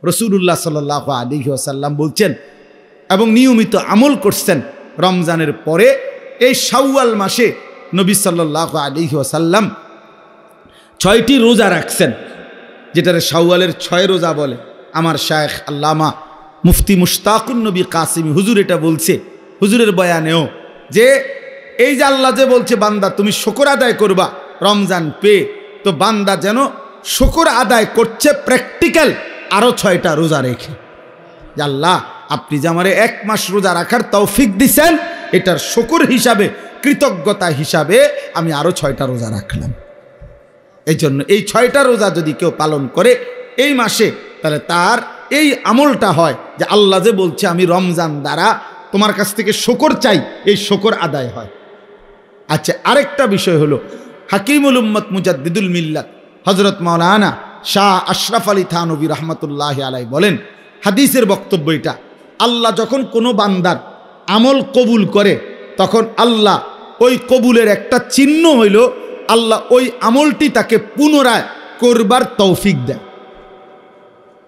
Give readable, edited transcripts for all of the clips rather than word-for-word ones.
রাসূলুল্লাহ সাল্লাল্লাহু আলাইহি ওয়াসাল্লাম বলছেন এবং নিয়মিত আমল করছেন, রমজানের পরে এই শাওয়াল মাসে নবী সাল্লাল্লাহু আলাইহি ওয়াসাল্লাম 6টি রোজা রাখছেন, যেটারে শাওয়ালের 6 রোজা বলে। আমার শায়েখ আল্লামা মুফতি মুশতাকুন নবী কাসিমি হুজুর এটা বলছে, হুজুরের বয়ানেও, যে এই যে আল্লাহ যে বলছে বান্দা তুমি শুকর আদায় করবা রমজান পেয়ে, তো বান্দা যেন শুকর আদায় করছে প্র্যাকটিক্যাল আরো 6টা রোজা রেখে, যে আল্লাহ আপনি যে আমারে 1 মাস রোজা রাখার তৌফিক দিছেন, এটার শুকর হিসাবে, কৃতজ্ঞতা হিসাবে আমি আরো 6টা রোজা রাখলাম। এই জন্য এই 6টা রোজা যদি কেউ পালন করে এই মাসে, তাহলে তার এই আমলটা হয় যে আল্লাহ যে বলছে আমি রমজান দ্বারা তোমার কাছ থেকে শুকর চাই, এই শুকর আদায় হয়। আচ্ছা, আরেকটা বিষয় হলো হাকিমুল উম্মত মুজাদ্দিদুল মিল্লাত হযরত মাওলানা শাহ আশরাফ আলী থানভী রাহমাতুল্লাহি আলাইহি বলেন, হাদিসের বক্তব্য এটা, আল্লাহ যখন কোনো বান্দার আমল কবুল করে তখন আল্লাহ ওই কবুলের একটা চিহ্ন হইল আল্লাহ ওই আমলটি তাকে পুনরায় করবার তৌফিক দেয়।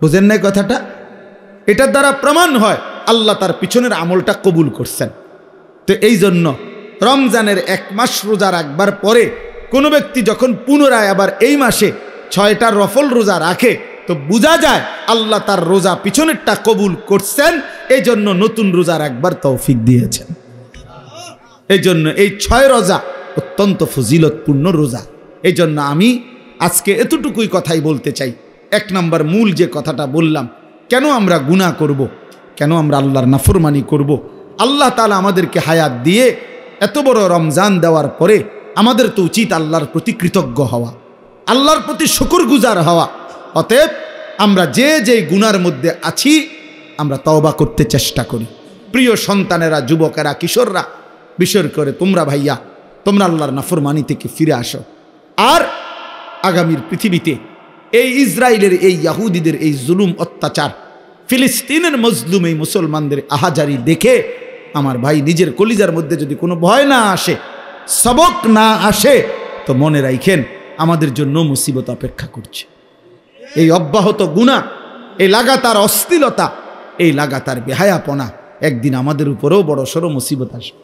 বুঝেন না কথাটা? এটার দ্বারা প্রমাণ হয় আল্লাহ তার পিছনের আমলটা কবুল করছেন। তো এই জন্য রমজানের 1 মাস রোজা রাখবার পরে কোনো ব্যক্তি যখন পুনরায় আবার এই মাসে 6টা রফল রোজা রাখে, তো বোঝা যায় আল্লাহ তার রোজা পিছনেরটা কবুল করছেন, এই জন্য নতুন রোজা রাখবার তৌফিক দিয়েছেন। এই জন্য এই 6 রোজা অত্যন্ত ফজিলতপূর্ণ রোজা। এই জন্য আমি আজকে এতটুকুই কথাই বলতে চাই। 1 নম্বর মূল যে কথাটা বললাম, কেন আমরা গুনাহ করব, কেন আমরা আল্লাহর নাফরমানি করব? আল্লাহ তাআলা আমাদেরকে হায়াত দিয়ে এত বড় রমজান দেওয়ার পরে আমাদের তো উচিত আল্লাহর প্রতি কৃতজ্ঞ হওয়া, আল্লাহর প্রতি শুকরগুজার হওয়া। অতএব আমরা যে যে গুনার মধ্যে আছি আমরা তওবা করতে চেষ্টা করি। প্রিয় সন্তানেরা, যুবকেরা, কিশোররা, বিশেষ করে তোমরা ভাইয়া, তোমরা আল্লাহর নাফরমানি থেকে ফিরে আসো। আর আগামীর পৃথিবীতে এই ইসরায়েলের, এই ইহুদিদের এই জুলুম অত্যাচার, ফিলিস্তিনের মজলুম এই মুসলমানদের আহাজারি দেখে আমার ভাই নিজের কলিজার মধ্যে যদি কোনো ভয় না আসে, সবক না আসে, তো মনে রাখেন আমাদের জন্য মুসিবত অপেক্ষা করছে। এই অব্যাহত গুনাহ, এই লাগাতার অশ্লীলতা, এই লাগাতার বেহায়াপনা একদিন আমাদের উপরেও বড়সড় মুসিবত আসবে,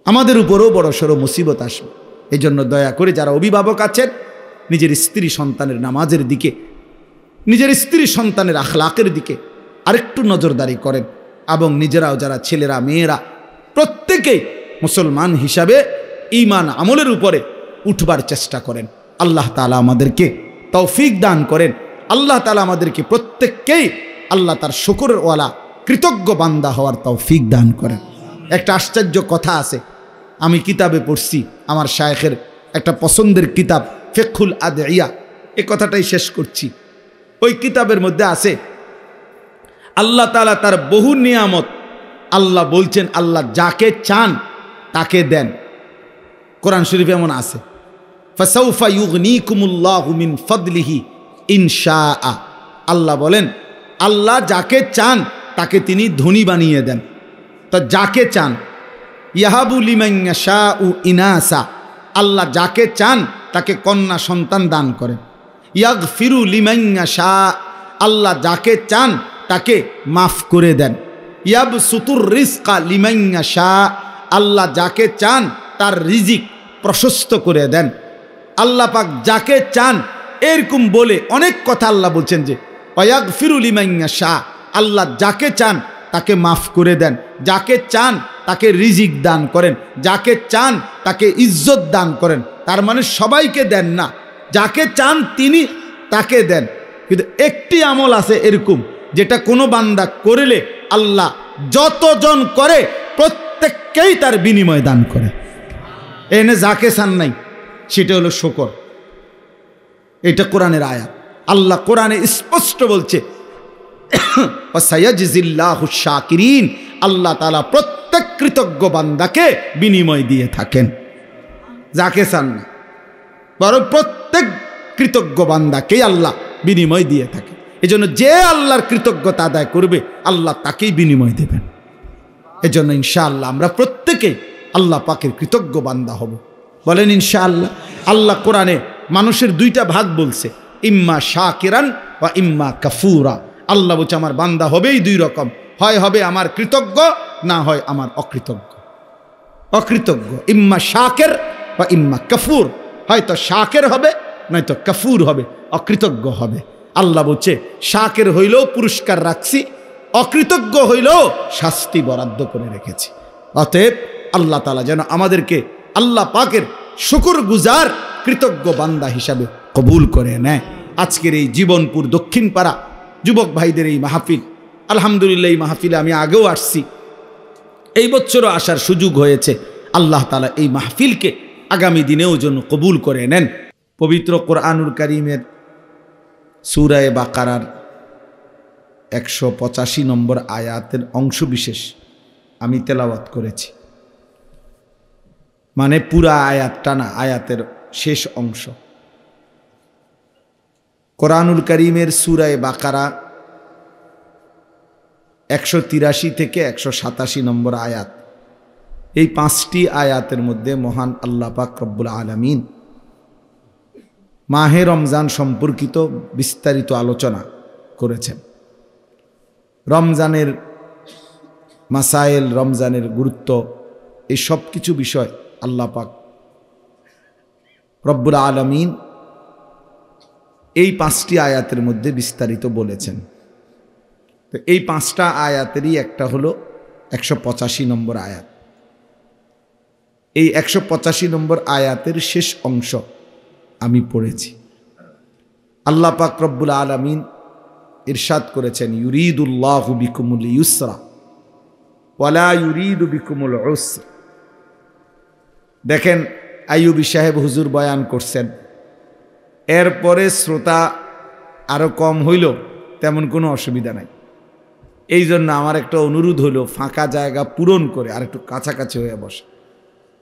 আমাদের উপরেও বড়সড় মুসিবত আসবে। এই জন্য দয়া করে যারা অভিভাবক আছেন, নিজের স্ত্রী সন্তানের নামাজের দিকে, নিজের স্ত্রী সন্তানের আখলাকের দিকে আরেকটু নজরদারি করেন, এবং নিজেরাও যারা ছেলেরা মেয়েরা প্রত্যেকেই মুসলমান হিসাবে ঈমান আমলের উপরে উঠবার চেষ্টা করেন। আল্লাহ তাআলা আমাদেরকে তৌফিক দান করেন। আল্লাহ তাআলা আমাদেরকে প্রত্যেককেই আল্লাহ তার শুকরের ওয়ালা কৃতজ্ঞ বান্দা হওয়ার তৌফিক দান করেন। একটা আশ্চর্য কথা আছে, আমি কিতাবে পড়ছি, আমার শায়েখের একটা পছন্দের কিতাব ফিকহুল আদইয়া, এই কথাটাই শেষ করছি। ওই কিতাবের মধ্যে আছে আল্লাহ তাআলা তার বহু নিয়ামত, আল্লাহ বলছেন আল্লাহ যাকে চান তাকে দেন। কোরআন শরীফে এমন আছে, ফাসাউফা ইউগনিকুমুল্লাহু মিন ফাদলিহি ইনশাআ। আল্লাহ বলেন আল্লাহ যাকে চান তাকে তিনি ধনী বানিয়ে দেন। তো যাকে চান, ইয়াহাবু লিমান ইয়াশাউ ইনাসা, আল্লাহ যাকে চান তাকে কন্যা সন্তান দান করেন। ইয়াগফিরু লিমান ইয়াশা, আল্লাহ যাকে চান তাকে মাফ করে দেন। ইয়াবসুতুর রিজকা লিমান ইয়াশা, আল্লাহ যাকে চান তার রিজিক প্রশস্ত করে দেন। আল্লাহ পাক যাকে চান, এরকম বলে অনেক কথা আল্লাহ বলছেন যে ওয়াগফিরু লিমান ইয়াশা, আল্লাহ যাকে চান তাকে মাফ করে দেন, যাকে চান তাকে রিজিক দান করেন, যাকে চান তাকে ইজ্জত দান করেন। তার মানে সবাইকে দেন না, যাকে চান তিনি তাকে দেন। কিন্তু একটি আমল আছে এরকম, যেটা কোনো বান্দা করলে আল্লাহ যতজন করে প্রত্যেককেই তার বিনিময় দান করে। এনে যাকে চান নাই, সেটা হলো শুকর। এটা কোরআনের আয়াত। আল্লাহ কোরআনে স্পষ্ট বলছে ওয়াসায়াজিল্লাহু শাকিরিন, আল্লাহ তাআলা প্রত্যেক কৃতজ্ঞ বান্দাকে বিনিময় দিয়ে থাকেন, যাকে চান না, বরং প্রত্যেক কৃতজ্ঞ বান্দাকে আল্লাহ বিনিময় দিয়ে থাকে। এজন্য যে আল্লাহর কৃতজ্ঞতা আদায় করবে আল্লাহ তাকেই বিনিময় দেবেন। এজন্য ইনশাআল্লাহ আমরা প্রত্যেকেই আল্লাহ পাকের কৃতজ্ঞ বান্দা হব। বলেন ইনশাআল্লাহ। আল্লাহ কোরআনে মানুষের 2টা ভাগ বলছে, ইম্মা শাকিরান ওয়া ইম্মা কাফুরা। আল্লাহ বলছে আমার বান্দা হবেই দুই রকম, হয় হবে আমার কৃতজ্ঞ, না হয় আমার অকৃতজ্ঞ। অকৃতজ্ঞ ইম্মা শাকের বা ইম্মা কাফুর, হয়তো শাকের হবে নয়তো কাফুর হবে, অকৃতজ্ঞ হবে। আল্লাহ বলছে শাকের হইলেও পুরস্কার রাখছি, অকৃতজ্ঞ হইলেও শাস্তি বরাদ্দ করে রেখেছি। অতএব আল্লাহ তাআলা যেন আমাদেরকে আল্লাহ পাকের শুকর গুজার কৃতজ্ঞ বান্দা হিসাবে কবুল করে নেয়। আজকের এই জীবনপুর দক্ষিণ পাড়া যুবক ভাইদের এই মাহফিল, আলহামদুলিল্লাহ এই মাহফিলে আমি আগেও আসছি, এই বছরও আসার সুযোগ হয়েছে। আল্লাহ তাআলা এই মাহফিলকে আগামী দিনেও যেন কবুল করে নেন। পবিত্র কোরআনুল কারীমের সূরা বাকারার 185 নম্বর আয়াতের অংশ বিশেষ আমি তেলাওয়াত করেছি, মানে পুরা আয়াতটা না, আয়াতের শেষ অংশ। কোরআনুল কারীমের সূরা বাকারা 183 থেকে 187 নম্বর আয়াত, এই 5টি আয়াতের মধ্যে মহান আল্লাহ পাক রব্বুল আলামিন মাহে রমজান সম্পর্কিত বিস্তারিত আলোচনা করেছেন। রমজানের মাসাইল, রমজানের গুরুত্ব, এই সব কিছু বিষয় আল্লাহ পাক রব্বুল আলামিন এই 5টি আয়াতের মধ্যে বিস্তারিত বলেছেন। তো এই 5টা আয়াতেরই একটা হলো 185 নম্বর আয়াত। এই 185 নম্বর আয়াতের শেষ অংশ আমি পড়েছি। আল্লাহ পাক রব্বুল আলামিন ইরশাদ করেছেন, ইউরিদুল্লাহু বিকুমুল ইউসরা ওয়ালা ইউরিদু বিকুমুল উসরা। দেখেন আইয়ুবী সাহেব হুজুর বয়ান করছেন, এরপরে শ্রোতা আরো কম হইল, তেমন কোনো অসুবিধা নাই। এই জন্য আমার একটা অনুরোধ হলো, ফাঁকা জায়গা পূরণ করে আর একটু কাছাকাছি হয়ে বসে।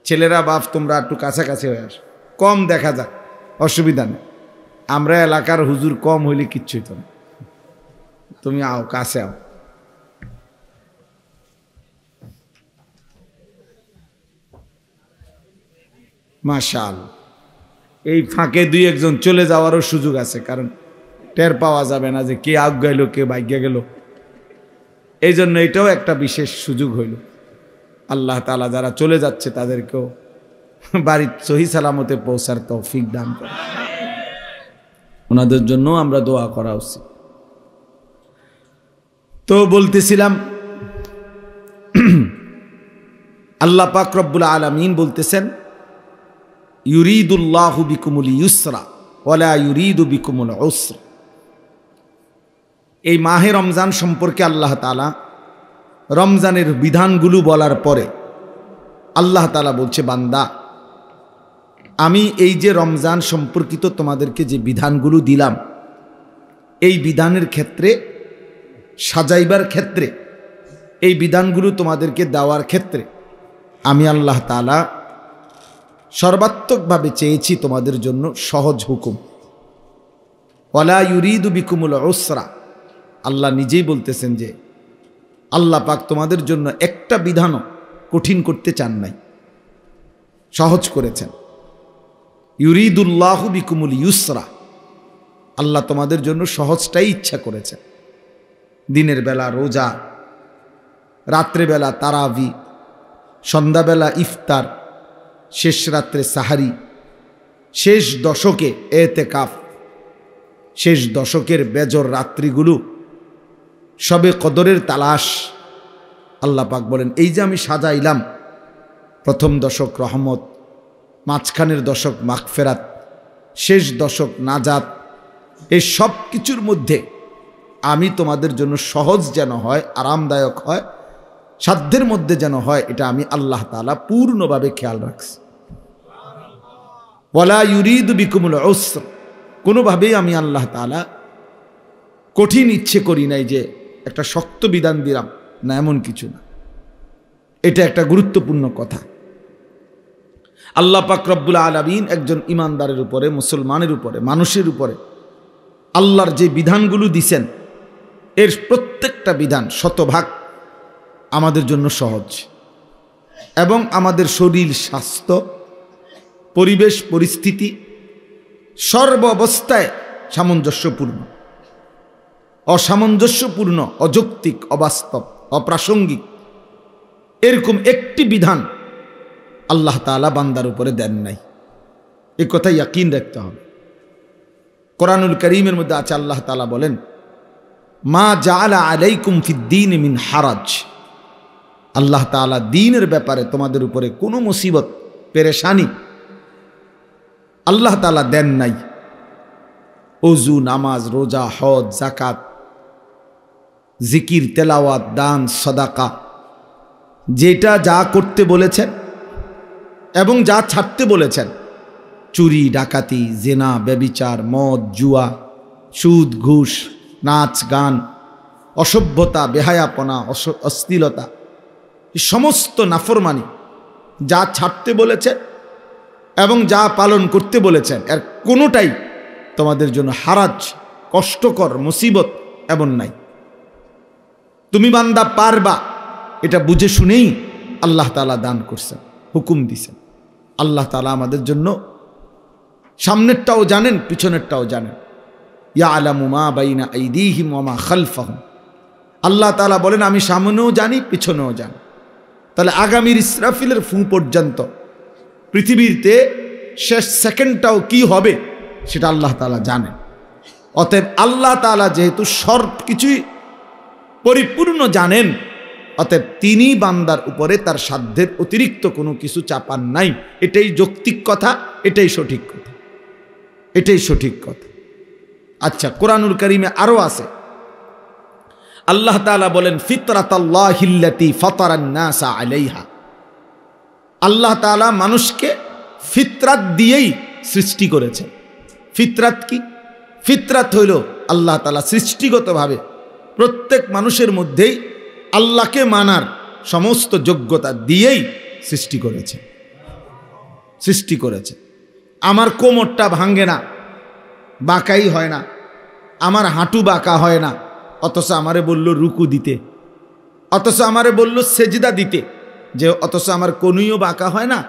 ছেলেরা বাপ তোমরা একটু কাছাকাছি হয়ে আসো, কম দেখা যাক, অসুবিধা নেই। আমরা এলাকার হুজুর কম হইলে কিচ্ছু হইতো না, তুমি আও, কাছে আও। মাশাআল্লাহ, এই ফাঁকে দুই একজন চলে যাওয়ারও সুযোগ আছে, কারণ টের পাওয়া যাবে না যে কে আগাইলো কে ভাগ্যে গেল। এই জন্য এটাও একটা বিশেষ সুযোগ হইল। আল্লাহ তাআলা যারা চলে যাচ্ছে তাদেরকেও বাড়ির সহি সালামতে পৌঁছার তৌফিক দান করে, ওনাদের জন্য আমরা দোয়া করা উচিত। তো বলতেছিলাম, আল্লাহ পাক রব্বুল আলামিন বলতেছেন, ইউরিদুল্লাহু বিকুমুল ইউসরা ওয়ালা ইউরিদু বিকুমুল উসরা। এই মাহে রমজান সম্পর্কে আল্লাহ তাআলা রমজানের বিধানগুলো বলার পরে আল্লাহ তাআলা বলছে, বান্দা আমি এই যে রমজান সম্পর্কিত তোমাদেরকে যে বিধানগুলো দিলাম, এই বিধানের ক্ষেত্রে, সাজাইবার ক্ষেত্রে, এই বিধানগুলো তোমাদেরকে দেওয়ার ক্ষেত্রে আমি আল্লাহ তাআলা সর্বাত্মকভাবে চেয়েছি তোমাদের জন্য সহজ হুকুম। ওয়ালা ইউরিদু বিকুমুল উসরা, আল্লাহ নিজেই বলতেছেন যে আল্লাহ পাক তোমাদের জন্য একটা বিধানও কঠিন করতে চান নাই, সহজ করেছেন। ইউরিদুল্লাহু বিকুমুল ইউসরা, আল্লাহ তোমাদের জন্য সহজটাই ইচ্ছা করেছেন। দিনের বেলা রোজা, রাত্রেবেলা তারাবি, সন্ধ্যাবেলা ইফতার, শেষ রাত্রে সাহারি, শেষ দশকে এতেকাফ, শেষ দশকের বেজর রাত্রিগুলো, সবে কদরের তালাশ। আল্লাহ পাক বলেন, এই যে আমি সাজাইলাম, প্রথম দশক রহমত, মাঝখানের দশক মাগফিরাত, শেষ দশক নাজাত, এই সব কিছুর মধ্যে আমি তোমাদের জন্য সহজ যেন হয়, আরামদায়ক হয়, সাধ্যের মধ্যে যেন হয়, এটা আমি আল্লাহ তাআলা পূর্ণভাবে খেয়াল রাখছি। ওয়ালা ইউরিদু বিকুমুল উসর, কোনোভাবেই আমি আল্লাহ তাআলা কঠিন ইচ্ছে করি নাই যে একটা শক্ত বিধান দিলাম, না, এমন কিছু না। এটা একটা গুরুত্বপূর্ণ কথা। আল্লাহ পাক রব্বুল আলামিন একজন ইমানদারের উপরে, মুসলমানের উপরে, মানুষের উপরে আল্লাহর যে বিধানগুলো দিছেন, এর প্রত্যেকটা বিধান শতভাগ আমাদের জন্য সহজ এবং আমাদের শরীর, স্বাস্থ্য, পরিবেশ, পরিস্থিতি সর্ব অবস্থায় সামঞ্জস্যপূর্ণ। অসামঞ্জস্যপূর্ণ, অযৌক্তিক, অবাস্তব, অপ্রাসঙ্গিক এরকম একটি বিধান আল্লাহ তাআলা বান্দার উপরে দেন নাই। এই কথা ইয়াকিন রাখতে হবে। কোরআনুল কারীমের মধ্যে আছে, আল্লাহ তাআলা বলেন, মা জাআলা আলাইকুম ফিদ্দীন মিন হারাজ। আল্লাহ তাআলা দ্বীনের ব্যাপারে তোমাদের উপরে কোনো মুসিবত, পেরেশানি আল্লাহ তাআলা দেন নাই। ওযু, নামাজ, রোজা, হজ, যাকাত, জিকির, তেলাওয়াত, দান, সাদাকা, যেটা যা করতে বলেছেন এবং যা ছাড়তে বলেছেন, চুরি, ডাকাতি, জেনা, ব্যভিচার, মদ, জুয়া, সুদ, ঘুষ, নাচ, গান, অসভ্যতা, বেহায়াপনা, অশ্লীলতা, এই সমস্ত নাফরমানি যা ছাড়তে বলেছেন এবং যা পালন করতে বলেছেন, এর কোনোটাই তোমাদের জন্য হারাজ, কষ্টকর, মুসিবত এমন নাই। তুমি বান্দা পারবা, এটা বুঝে শুনেই আল্লাহ তাআলা দান করছেন, হুকুম দিছেন। আল্লাহ তাআলা আমাদের জন্য সামনেরটাও জানেন, পিছনেরটাও জানেন। ইয়ালামু মা বাইনা আইদিহিম ওয়া মা খালফাহুম। আল্লাহ তাআলা বলেন, আমি সামনেও জানি, পিছনেও জানি। তাহলে আগামীর ইসরাফিলের ফু পর্যন্ত পৃথিবীতে শেষ সেকেন্ডটাও কি হবে সেটা আল্লাহ তাআলা জানেন। অতএব আল্লাহ তাআলা যেহেতু সব কিছুই পরিপূর্ণ জানেন, অতএব তিনি বান্দার উপরে তার সাধ্যের অতিরিক্ত কোনো কিছু চাপান নাই। এটাই যৌক্তিক কথা, এটাই সঠিক কথা, এটাই সঠিক কথা। আচ্ছা, কোরআনুল কারীমে আরো আছে, আল্লাহ তাআলা বলেন, ফিতরাতাল্লাহিল্লাতী ফাতারান নাসা আলাইহা। আল্লাহ তাআলা মানুষকে ফিতরাত দিয়েই সৃষ্টি করেছেন। ফিতরাত কি? ফিতরাত হইল আল্লাহ তাআলা সৃষ্টিগতভাবে প্রত্যেক মানুষের মধ্যেই আল্লাহকে মানার সমস্ত যোগ্যতা দিয়েই সৃষ্টি করেছে, সৃষ্টি করেছে। আমার কোমরটা ভাঙে না, বাঁকাই হয় না, আমার হাঁটু বাঁকা হয় না, অথচ আমারে বলল রুকু দিতে, অথচ আমারে বলল সেজদা দিতে, যে অথচ আমার কনুইও বাঁকা হয় না,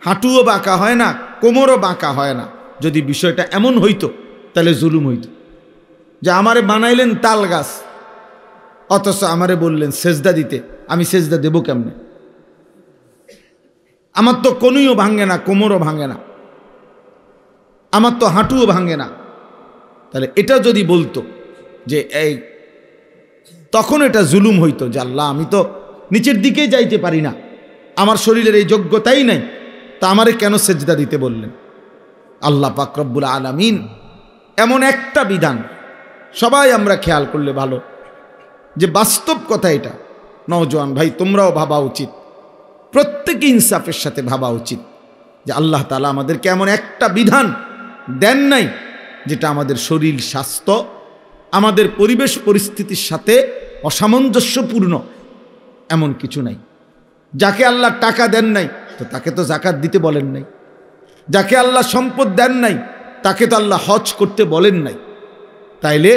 হাঁটুও বাঁকা হয় না, কোমরও বাঁকা হয় না। যদি বিষয়টা এমন হইতো তাহলে জুলুম হইতো, যে আমারে বানাইলেন তাল গাছ, অথচ আমারে বললেন সেজদা দিতে, আমি সেজদা দেব কেমনে? আমার তো কনুইও ভাঙে না, কোমরও ভাঙে না, আমার তো হাঁটুও ভাঙে না। তাহলে এটা যদি বলতো যে এই, তখন এটা জুলুম হইতো, যে আল্লাহ আমি তো নিচের দিকে যাইতে পারি না, আমার শরীরের এই যোগ্যতাই নাই, তা আমারে কেন সেজদা দিতে বললেন? আল্লাহ পাক রব্বুল আলামিন এমন একটা বিধান, সবাই আমরা খেয়াল করলে ভালো, যে বাস্তব কথা এটা। নওজোয়ান ভাই, তোমরাও ভাবা উচিত, প্রত্যেকে ইনসাফের সাথে ভাবা উচিত, যে আল্লাহ তাআলা আমাদেরকে এমন একটা বিধান দেন নাই যেটা আমাদের শরীর স্বাস্থ্য, আমাদের পরিবেশ পরিস্থিতির সাথে অসামঞ্জস্যপূর্ণ, এমন কিছু নাই। যাকে আল্লাহ টাকা দেন নাই, তো তাকে তো যাকাত দিতে বলেন নাই। যাকে আল্লাহ সম্পদ দেন নাই, তাকে তো আল্লাহ হজ করতে বলেন নাই। তাইলে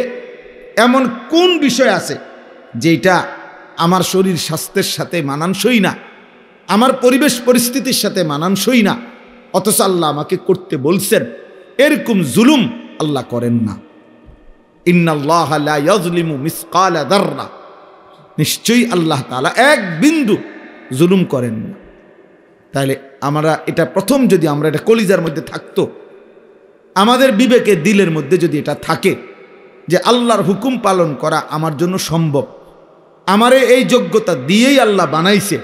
এমন কোন বিষয় আছে যেটা আমার শরীর স্বাস্থ্যের সাথে মানানসই না, আমার পরিবেশ পরিস্থিতির সাথে মানানসই না, অথচ আল্লাহ আমাকে করতে বলছেন? এরকম জুলুম আল্লাহ করেন না। ইন্নাল্লাহা লা ইয়াজলিমু মিসকালা যাররা, নিশ্চয়ই আল্লাহ তাআলা এক বিন্দু জুলুম করেন না। তাহলে আমরা এটা প্রথম, যদি আমরা এটা কলিজার মধ্যে থাকতো, আমাদের বিবেকে দিলের মধ্যে যদি এটা থাকে যে আল্লাহর হুকুম পালন করা আমার জন্য সম্ভব, আমারে এই যোগ্যতা দিয়েই আল্লাহ বানাইছে,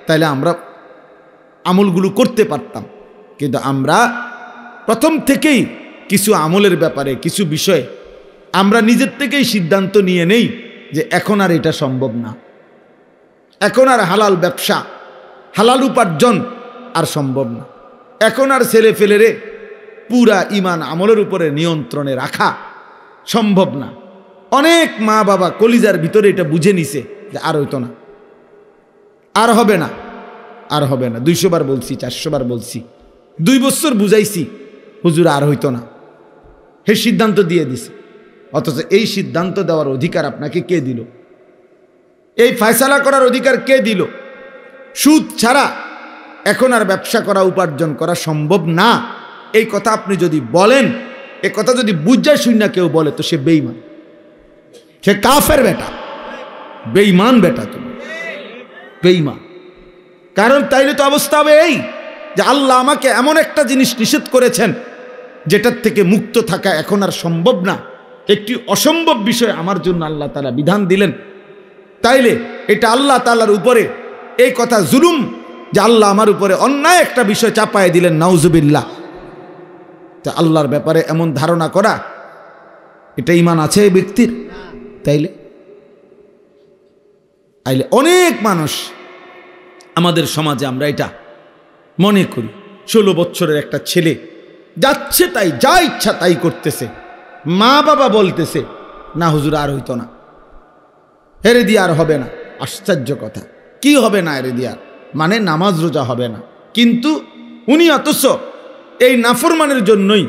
তাহলে আমরা আমলগুলো করতে পারতাম। কিন্তু আমরা প্রথম থেকেই কিছু আমলের ব্যাপারে, কিছু বিষয়ে আমরা নিজের থেকেই সিদ্ধান্ত নিয়ে নেই যে এখন আর এটা সম্ভব না, এখন আর হালাল ব্যবসা, হালাল উপার্জন আর সম্ভব না, এখন আর ছেলে ফেলেরে পুরা ইমান আমলের উপরে নিয়ন্ত্রণে রাখা সম্ভব না। অনেক মা বাবা কলিজার ভিতরে এটা বুঝে নিছে যে আর হইতো না, আর হবে না, আর হবে না। 200 বার বলছি, 400 বার বলছি, 2 বছর বুঝাইছি, হুজুর আর হইতো না, হে সিদ্ধান্ত দিয়ে দিছে। অথচ এই সিদ্ধান্ত দেওয়ার অধিকার আপনাকে কে দিল? এই ফয়সালা করার অধিকার কে দিল? সুদ ছাড়া এখন আর ব্যবসা করা, উপার্জন করা সম্ভব না, এই কথা আপনি যদি বলেন, এ কথা যদি বুঝায় শুন না কেউ বলে, তো সে বেঈমান। সে কাফের বেটা, বেঈমান বেটা, তুমি বেঈমান। কারণ তাইলে তো অবস্থা হবে এই যে আল্লাহ আমাকে এমন একটা জিনিস নিষেধ করেছেন যেটার থেকে মুক্ত থাকা এখন আর সম্ভব না, একটি অসম্ভব বিষয় আমার জন্য আল্লাহ তাআলা বিধান দিলেন। তাইলে এটা আল্লাহ তাআলার উপরে এই কথা জুলুম যে আল্লাহ আমার উপরে অন্যায় একটা বিষয় চাপায় দিলেন, নাউজুবিল্লাহ। তা আল্লাহর ব্যাপারে এমন ধারণা করা, এটা ঈমান আছে এই ব্যক্তির? তাইলে অনেক মানুষ আমাদের সমাজে আমরা এটা মনে করি, 16 বছরের একটা ছেলে যাচ্ছে তাই, যা ইচ্ছা তাই করতেছে, মা বাবা বলতেছে না হুজুর আর হইতো না, হেরে দিয়ে আর হবে না। আশ্চর্য কথা, কি হবে না হেরে দিয়ে? মানে নামাজ রোজা হবে না, কিন্তু উনি অথচ এই নাফরমানের জন্যই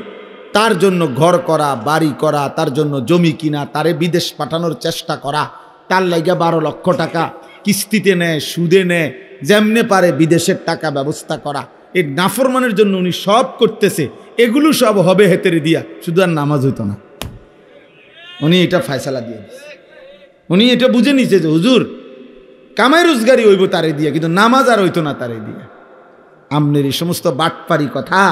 তার জন্য ঘর করা, বাড়ি করা, তার জন্য জমি কিনা, তারে বিদেশ পাঠানোর চেষ্টা করা, তার লাইগা 12 লক্ষ টাকা কিস্তিতে নেয়, সুদে নেয়, যেমনে পারে বিদেশের টাকা ব্যবস্থা করা, এই নাফরমানের জন্য উনি সব করতেছে। এগুলো সব হবে হেতেরে দিয়া, শুধু আর নামাজ হইতো না। উনি এটা ফয়সালা দিয়ে দিচ্ছে, উনি এটা বুঝে নিছে যে হুজুর কামাই রোজগারি হইব তারে দিয়া, কিন্তু নামাজ আর হইতো না তারে দিয়া। আমনের এই সমস্ত বাটপারি কথা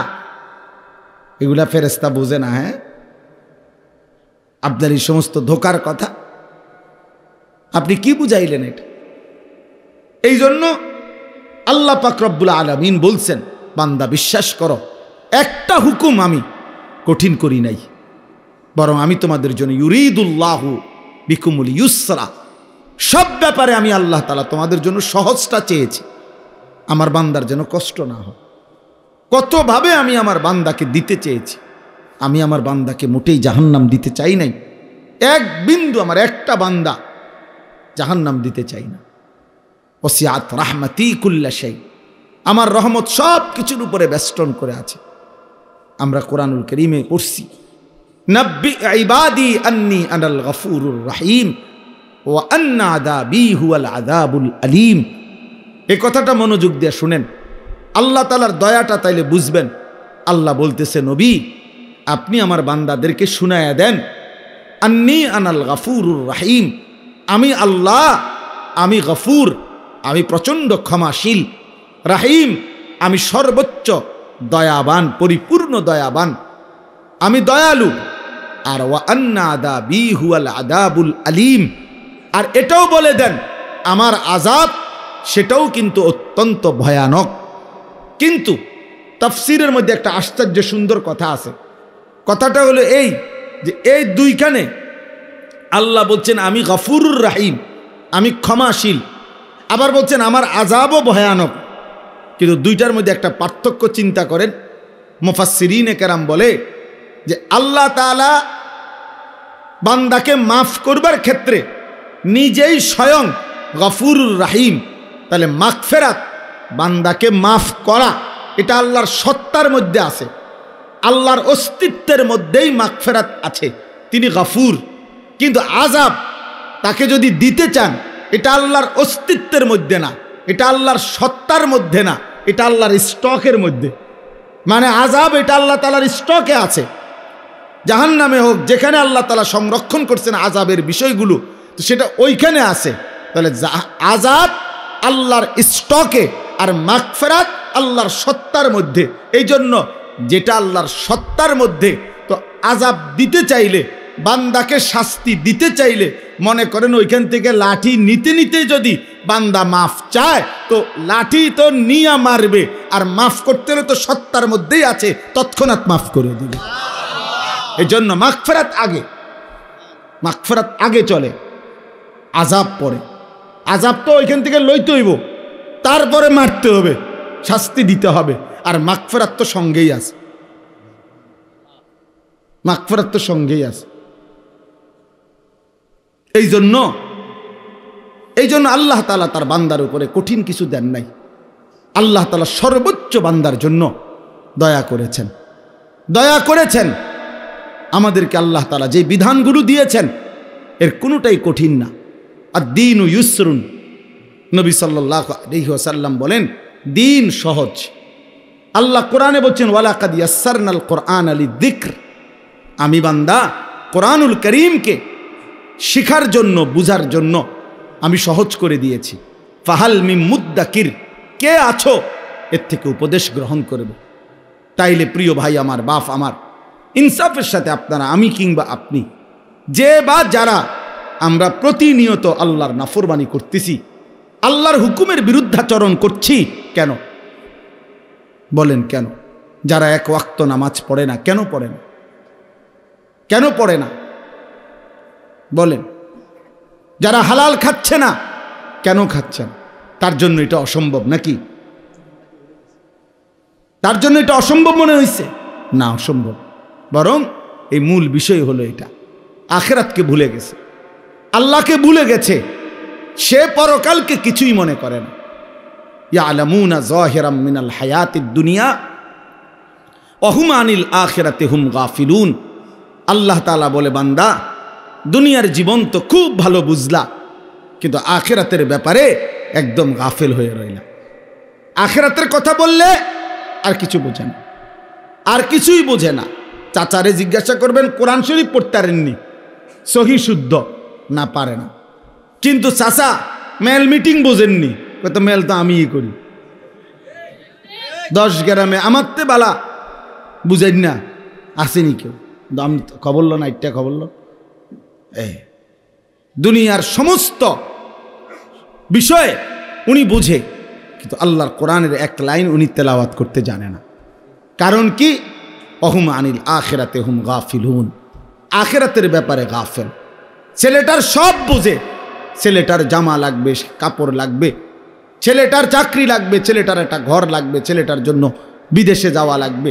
এগুলা ফেরেশতা বোঝে না। হ্যাঁ, আপনার এই সমস্ত ধোকার কথা আপনি কি বুঝাইলেন? এটা এই জন্য আল্লাহ পাক রব্বুল আলামিন বলছেন, বান্দা বিশ্বাস করো, একটা হুকুম আমি কঠিন করি নাই, বরং আমি তোমাদের জন্য ইউরিদুল্লাহু বিকুমুল ইউসরা, সব ব্যাপারে আমি আল্লাহ তাআলা তোমাদের জন্য সহজটা চেয়েছি, আমার বান্দার যেন কষ্ট না হয়। কতভাবে আমি আমার বান্দাকে দিতে চেয়েছি, আমি আমার বান্দাকে মোটেই জাহান্নাম দিতে চাই নাই, এক বিন্দু আমার একটা বান্দা জাহান্নাম দিতে চাই না। ওসিআত রাহমাতি কুল্লা শাই, আমার রহমত সব কিছুর উপরে বেষ্টন করে আছে। আমরা কোরআনুল কারীমে পড়ছি, নাব্বি ইবাদি আন্নী আনাল গফুরুর রহিম ওয়া আন্না আযাবি হুয়াল আযাবুল আলীম। এই কথাটা মনোযোগ দিয়ে শুনেন, আল্লাহ তাআলার দয়াটা তাইলে বুঝবেন। আল্লাহ বলতেছে, নবী আপনি আমার বান্দাদেরকে শুনায়া দেন, আন্নী আনাল গফুরুর রহিম, আমি আল্লাহ, আমি গফুর, আমি প্রচণ্ড ক্ষমাশীল, রাহিম, আমি সর্বোচ্চ দয়াবান, পরিপূর্ণ দয়াবান, আমি দয়ালু। আর ওয়া আন্না আযাবি হুয়াল আযাবুল আলীম, আর এটাও বলে দেন আমার আযাব সেটাও কিন্তু অত্যন্ত ভয়ানক। কিন্তু তাফসীরের মধ্যে একটা আশ্চর্য সুন্দর কথা আছে। কথাটা হলো এই যে এই দুইখানে আল্লাহ বলছেন আমি গফুরুর রাহিম, আমি ক্ষমাশীল, আবার বলছেন আমার আযাবও ভয়ানক। কিন্তু দুইটার মধ্যে একটা পার্থক্য চিন্তা করেন। মুফাসসিরিনে কেরাম বলে যে আল্লাহ তাআলা বান্দাকে মাফ করবার ক্ষেত্রে নিজেই স্বয়ং গফুরুর রাহিম, তাহলে মাগফিরাত, বান্দাকে মাফ করা, এটা আল্লাহর সত্তার মধ্যে আছে, আল্লাহর অস্তিত্বের মধ্যেই মাগফিরাত আছে, তিনি গফুর। কিন্তু আযাব তাকে যদি দিতে চান, এটা আল্লাহর অস্তিত্বের মধ্যে না, এটা আল্লাহর সত্তার মধ্যে না, এটা আল্লাহর স্টকের মধ্যে। মানে আযাব এটা আল্লাহ তাআলার স্টকে আছে, জাহান্নামে হোক, যেখানে আল্লাহ তাআলা সংরক্ষণ করছেন আযাবের বিষয়গুলো, তো সেটা ওইখানে আছে। তাহলে আযাব আল্লাহর স্টকে, আর মাগফিরাত আল্লাহর সত্তার মধ্যে। এই জন্য যেটা আল্লাহর সত্তার মধ্যে, তো আযাব দিতে চাইলে, বান্দাকে শাস্তি দিতে চাইলে, মনে করেন ওইখান থেকে লাঠি নিতে নিতে যদি বান্দা মাফ চায়, তো লাঠি তো নিয়া মারবে, আর মাফ করতে হলে তো সত্তার মধ্যেই আছে, তৎক্ষণাৎ মাফ করে দিবে। এই জন্য মাগফিরাত আগে, মাগফিরাত আগে চলে, আযাব পরে। আযাব তো ওইখান থেকে লইতে হইব, তারপরে মারতে হবে, শাস্তি দিতে হবে, আর মাগফিরাত তো সঙ্গেই আছে, মাগফিরাত তো সঙ্গেই আছে। এই জন্য আল্লাহ তাআলা তার বান্দার উপরে কঠিন কিছু দেন নাই। আল্লাহ তাআলা সর্বোচ্চ বান্দার জন্য দয়া করেছেন, দয়া করেছেন। আমাদেরকে আল্লাহ তাআলা যে বিধানগুলো দিয়েছেন এর কোনোটাই কঠিন না। আদ-দীনু ইউসরুন, নবী সাল্লাল্লাহু আলাইহি ওয়াসাল্লাম বলেন দিন সহজ। আল্লাহ কোরআনে বলছেন ওয়ালাকাদ ইয়াসসারনাল কোরআনা লিযিকর, আমি বান্দা কোরআনুল কারীমকে শিখার জন্য, বুঝার জন্য আমি সহজ করে দিয়েছি। ফাহাল মিম মুদ্দাকির, কে আছো এর থেকে উপদেশ গ্রহণ করবে? তাইলে প্রিয় ভাই আমার, বাপ আমার, ইনসাফের সাথে আপনারা, আমি কিংবা আপনি, যে বা যারা আমরা প্রতিনিয়ত আল্লাহর নাফরমানি করতেছি, আল্লাহর হুকুমের বিরুদ্ধাচরণ করছি, কেন বলেন? কেন? যারা এক ওয়াক্ত নামাজ পড়ে না, কেন পড়ে না? কেন পড়ে না বলেন? যারা হালাল খাচ্ছে না, কেন খাচ্ছেন? তার জন্য এটা অসম্ভব নাকি? তার জন্য এটা অসম্ভব মনে হয়েছে? না, অসম্ভব। বরং এই মূল বিষয় হলো এটা, আখিরাতকে ভুলে গেছে, আল্লাহকে ভুলে গেছে, সে পরকালকে কিছুই মনে করে না। ইয়ালামুনা যাহিরাম মিনাল হায়াতিদ দুনিয়া ওয়া হুম আনিল আখিরাতি হুম গাফিলুন। আল্লাহ তাআলা বলে, বান্দা, দুনিয়ার জীবন তো খুব ভালো বুঝলা, কিন্তু আখিরাতের ব্যাপারে একদম গাফেল হয়ে রইলা। আখিরাতের কথা বললে আর কিছু বোঝে না, আর কিছুই বোঝে না। চাচারে জিজ্ঞাসা করবেন, কোরআন শরীফ পড়তে পারেননি, সহি শুদ্ধ না, পারে না। কিন্তু চাচা মেল মিটিং বোঝেননি, কত মেল তো আমিই করি, 10 গ্রামে আমার তে বালা বুঝেন না, আসেনি কেউ। আমি খবর লো না, একটা খবর লো। দুনিয়ার সমস্ত বিষয়ে উনি বুঝে, কিন্তু আল্লাহর কোরআনের এক লাইন উনি তেলাওয়াত করতে জানে না। কারণ কি? অহুম আনিল আখিরাতে হুম গাফিলুন, আখিরাতের ব্যাপারে গাফেল। ছেলেটার সব বুঝে, ছেলেটার জামা লাগবে, কাপড় লাগবে, ছেলেটার চাকরি লাগবে, ছেলেটার একটা ঘর লাগবে, ছেলেটার জন্য বিদেশে যাওয়া লাগবে,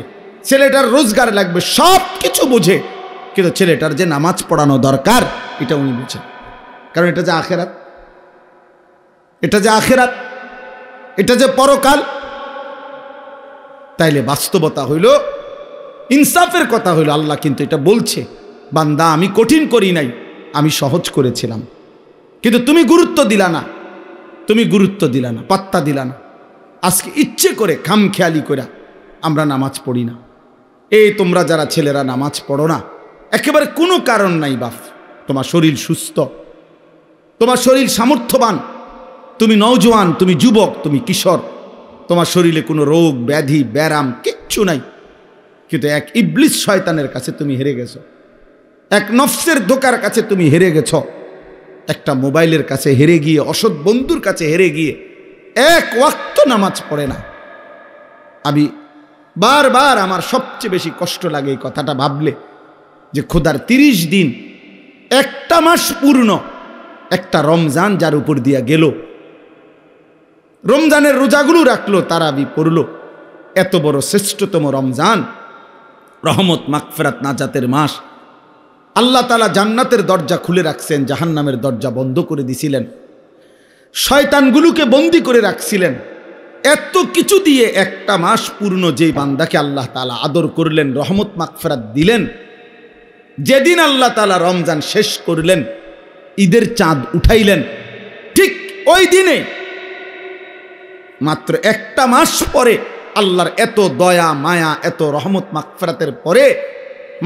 ছেলেটার রোজগার লাগবে, সব কিছু বুঝে, কিন্তু ছেলেটার যে নামাজ পড়ানো দরকার এটা উনি বুঝেন। কারণ এটা যে আখিরাত, এটা যে আখিরাত, এটা যে পরকাল। তাইলে বাস্তবতা হইল, ইনসাফের কথা হইল, আল্লাহ কিন্তু এটা বলছে, বান্দা আমি কঠিন করি নাই, আমি সহজ করেছিলাম, কিন্তু তুমি গুরুত্ব দিলা না, তুমি গুরুত্ব দিলা না, পাত্তা দিলা না। আজকে ইচ্ছে করে খামখেয়ালি করে আমরা নামাজ পড়ি না। এই তোমরা যারা ছেলেরা নামাজ পড়ো না, একেবারে কোনো কারণ নাই বাপ। তোমার শরীর সুস্থ, তোমার শরীর সামর্থ্যবান, তুমি নওজোয়ান, তুমি যুবক, তুমি কিশোর, তোমার শরীরে কোনো রোগ ব্যাধি ব্যারাম কিচ্ছু নাই, কিন্তু এক ইবলিস শয়তানের কাছে তুমি হেরে গেছো, এক নফসের ধোকার কাছে তুমি হেরে গেছো, একটা মোবাইলের কাছে হেরে গিয়ে, অসৎ বন্ধুর কাছে হেরে গিয়ে এক ওয়াক্ত নামাজ পড়ে না। আমি বারবার, আমার সবচেয়ে বেশি কষ্ট লাগে এই কথাটা ভাবলে, যে খোদার 30 দিন, একটা মাস পূর্ণ, একটা রমজান যার উপর দিয়া গেল, রমজানের রোজাগুলো রাখলো, তারাবি পড়লো, এত বড় শ্রেষ্ঠতম রমজান, রহমত মাগফিরাত নাজাতের মাস, আল্লাহ তাআলা জান্নাতের দরজা খুলে রাখছেন, জাহান্নামের দরজা বন্ধ করে দিছিলেন, শয়তানগুলোকে বন্দি করে রাখছিলেন। এত কিছু দিয়ে একটা মাস পূর্ণ যেই বান্দাকে আল্লাহ তাআলা আদর করলেন, রহমত মাগফিরাত দিলেন, যেদিন আল্লাহ তাআলা রমজান শেষ করলেন, ঈদের চাঁদ উঠাইলেন, ঠিক ওই দিনে মাত্র একটা মাস পরে আল্লাহর এত দয়া মায়া, এত রহমত মাগফিরাতের পরে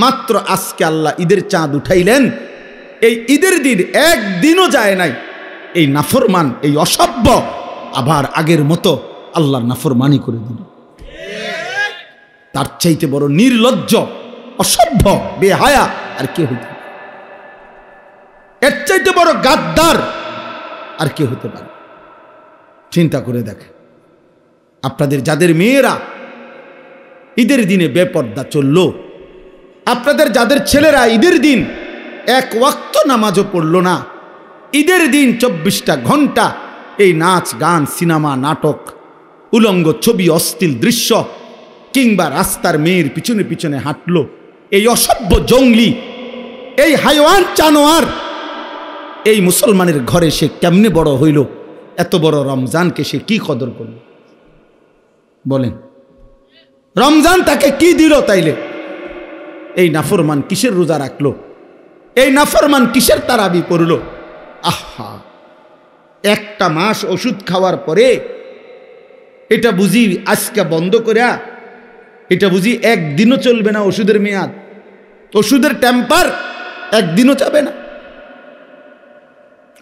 মাত্র আজকে আল্লাহ ঈদের চাঁদ উঠাইলেন। এই ঈদের দিন একদিনও যায় নাই এই নাফরমান, এই অসভ্য আবার আগের মতো আল্লাহর নাফরমানি করে দিল। তার চাইতে বড় নির্লজ্জ, অসভ্য, বেহায়া আর কে হইতে পারে? এর চাইতে বড় গাদ্দার আর কে হতে পারে? চিন্তা করে দেখে। আপনাদের যাদের মেয়েরা ঈদের দিনে বেপর্দা চলল, আপনাদের যাদের ছেলেরা ঈদের দিন এক ওয়াক্ত নামাজও পড়ল না, ঈদের দিন 24টা ঘন্টা এই নাচ গান, সিনেমা, নাটক, উলঙ্গ ছবি, অশ্লীল দৃশ্য, কিংবা রাস্তার মেয়ের পিছনে পিছনে হাঁটলো, এই অসভ্য জঙ্গলি, এই হাইওয়ান জানোয়ার, এই মুসলমানের ঘরে সে কেমনে বড় হইল? এত বড় রমজানকে সে কি কদর করল বলেন? রমজান তাকে কি দিল? তাইলে এই নাফরমান কিসের রোজা রাখলো? এই নাফরমান কিসের তারাবি পড়লো? আহা, একটা মাস ওষুধ খাওয়ার পরে এটা বুঝি আজকে বন্ধ করে, এটা বুঝি একদিনও চলবে না ওষুধের মেয়াদ, ওষুধের টেম্পার একদিনও যাবে না।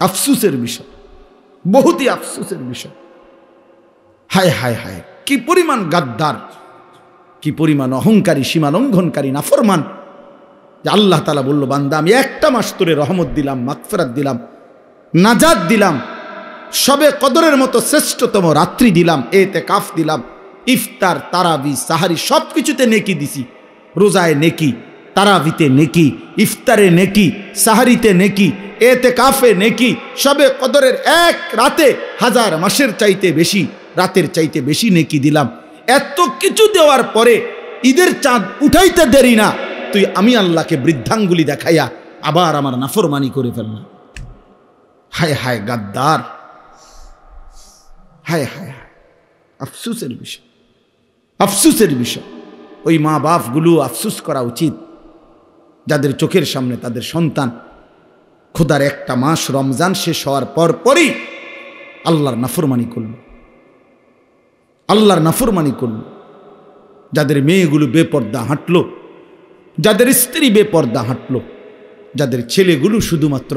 আফসুসের বিষয়, বহুতই আফসুসের বিষয়। হায় হায় হায়, কি পরিমাণ গাদ্দার, কি পরিমাণ অহংকারী, সীমা লঙ্ঘনকারী, নাফরমান। যে আল্লাহ তাআলা বলল, বান্দা আমি একটা মাস তোরে রহমত দিলাম, মাগফিরাত দিলাম, নাজাত দিলাম, সবে কদরের মতো শ্রেষ্ঠতম রাত্রি দিলাম, ইতিকাফ দিলাম, ইফতার, তারাবি, সাহারি সব কিছুতে নেকি দিছি। রোজায় নেকি, তারাবিতে নেকি, ইফতারে নেকি, সাহারিতে নেকি, ইতিকাফে নেকি, সবে কদরের এক রাতে 1000 মাসের চাইতে বেশি, রাতের চাইতে বেশি নেকি দিলাম। এত কিছু দেওয়ার পরে ঈদের চাঁদ উঠাইতে দেরি না, তুই আমি আল্লাহকে বৃদ্ধাঙ্গুলি দেখাইয়া আবার আমার নাফরমানি করে ফেললাম। হায় হায় গাদ্দার, হায় হায় হায়, আফসুসের বিষয়, আফসুসের বিষয়। ওই মা বাপগুলো আফসুস করা উচিত, যাদের চোখের সামনে তাদের সন্তান খোদার একটা মাস রমজান শেষ হওয়ার পরই আল্লাহর নাফরমানি করল, আল্লাহর নাফরমানি করল। যাদের মেয়েগুলো বেপর্দা হাঁটলো, যাদের স্ত্রী বেপর্দা হাঁটলো, যাদের ছেলেগুলো শুধুমাত্র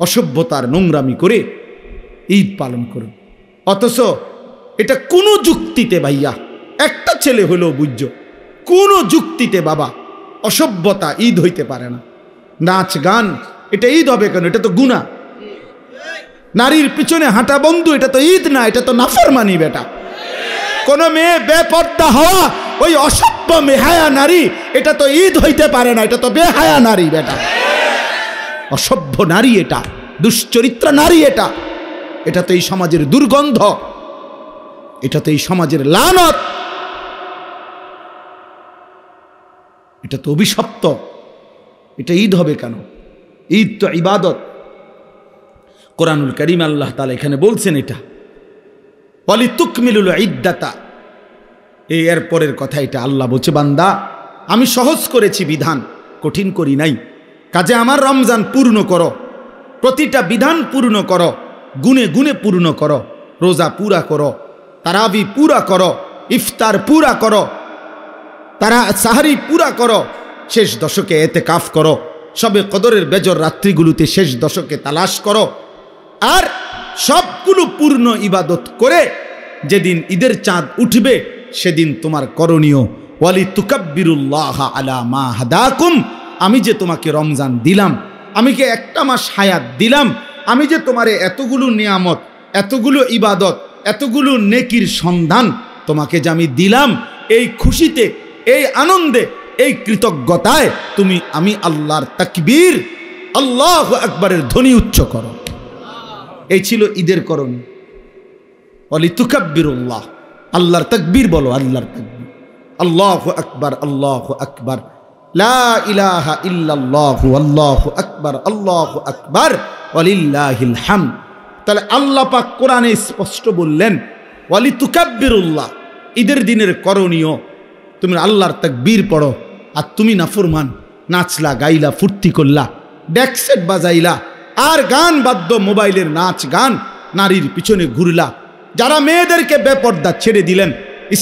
অসভ্যতার নোংরামি করে ঈদ পালন করল। অথচ এটা কোনো যুক্তিতে ভাইয়া, একটা ছেলে হলেও বুঝছ, কোনো যুক্তিতে বাবা অসভ্যতা ঈদ হইতে পারে না। নাচ গান এটা ঈদ হবে কেন? এটা তো গুনাহ। নারীর পিছনে হাঁটা বন্ধু, এটা তো ঈদ না, এটা তো নাফরমানি বেটা। কোন মেয়ে বেপর্দা হওয়া, ওই অসভ্য বেহায়া নারী, এটা তো ঈদ হইতে পারে না, এটা তো বেহায়া নারী বেটা, অসভ্য নারী, এটা দুশ্চরিত্র নারী, এটা এটা তো এই সমাজের দুর্গন্ধ, এটা তো এই সমাজের লানত, এটা তো অভিশপ্ত। এটা ঈদ হবে কেন? ঈদ তো ইবাদত। কোরআনুল কারীম আল্লাহ তাআলা এখানে বলছেন এটা ওয়ালিতুকমিলুল ইদ্দাতা, এর পরের কথা এটা। আল্লাহ বলছে, বান্দা আমি সহজ করেছি বিধান, কঠিন করি নাই। কাজে আমার রমজান পূর্ণ করো, প্রতিটা বিধান পূর্ণ করো, গুণে গুণে পূর্ণ করো, রোজা পুরা করো, তারাবি পুরা করো, ইফতার পুরা করো, সাহারি পুরা করো, শেষ দশকে ইতিকাফ করো, সবে কদরের বেজর রাত্রিগুলোতে শেষ দশকে তালাশ করো। আর সবগুলো পূর্ণ ইবাদত করে যেদিন ঈদের চাঁদ উঠবে সেদিন তোমার করণীয় ওয়ালিতুকাব্বিরুল্লাহ আলা মা হাদাকুম, আমি যে তোমাকে রমজান দিলাম, আমি যে একটা মাস হায়াত দিলাম, আমি যে তোমারে এতগুলো নিয়ামত, এতগুলো ইবাদত, এতগুলো নেকির সন্ধান তোমাকে যে আমি দিলাম, এই খুশিতে, এই আনন্দে, এই কৃতজ্ঞতায় তুমি আমি আল্লাহর তাকবীর, আল্লাহু আকবারের ধ্বনি উচ্চ করো। এই ছিল ঈদের করণীয়। ওয়ালিতুকাব্বিরুল্লাহ, আল্লাহর তাকবীর বলো, আল্লাহর তাকবীর, আল্লাহু আকবার, আল্লাহু আকবার, লা ইলাহা ইল্লাল্লাহু আল্লাহু আকবার, আল্লাহু আকবার ওয়ালিল্লাহিল হামদ। তাহলে আল্লাহ পাক কোরআনে স্পষ্ট বললেন ওয়ালিতুকাব্বিরুল্লাহ, ঈদের দিনের করণীয় তুমি আল্লাহর তাকবীর পড়ো। আর তুমি নাফরমান, নাচলা, গাইলা, ফুর্তি করলা, ডেকসেট বাজাইলা, আর গান বাদ্য, মোবাইলের নাচ গান, নারীর পিছনে ঘুরলা, যারা মেয়েদেরকে বেপর্দা ছেড়ে দিলেন,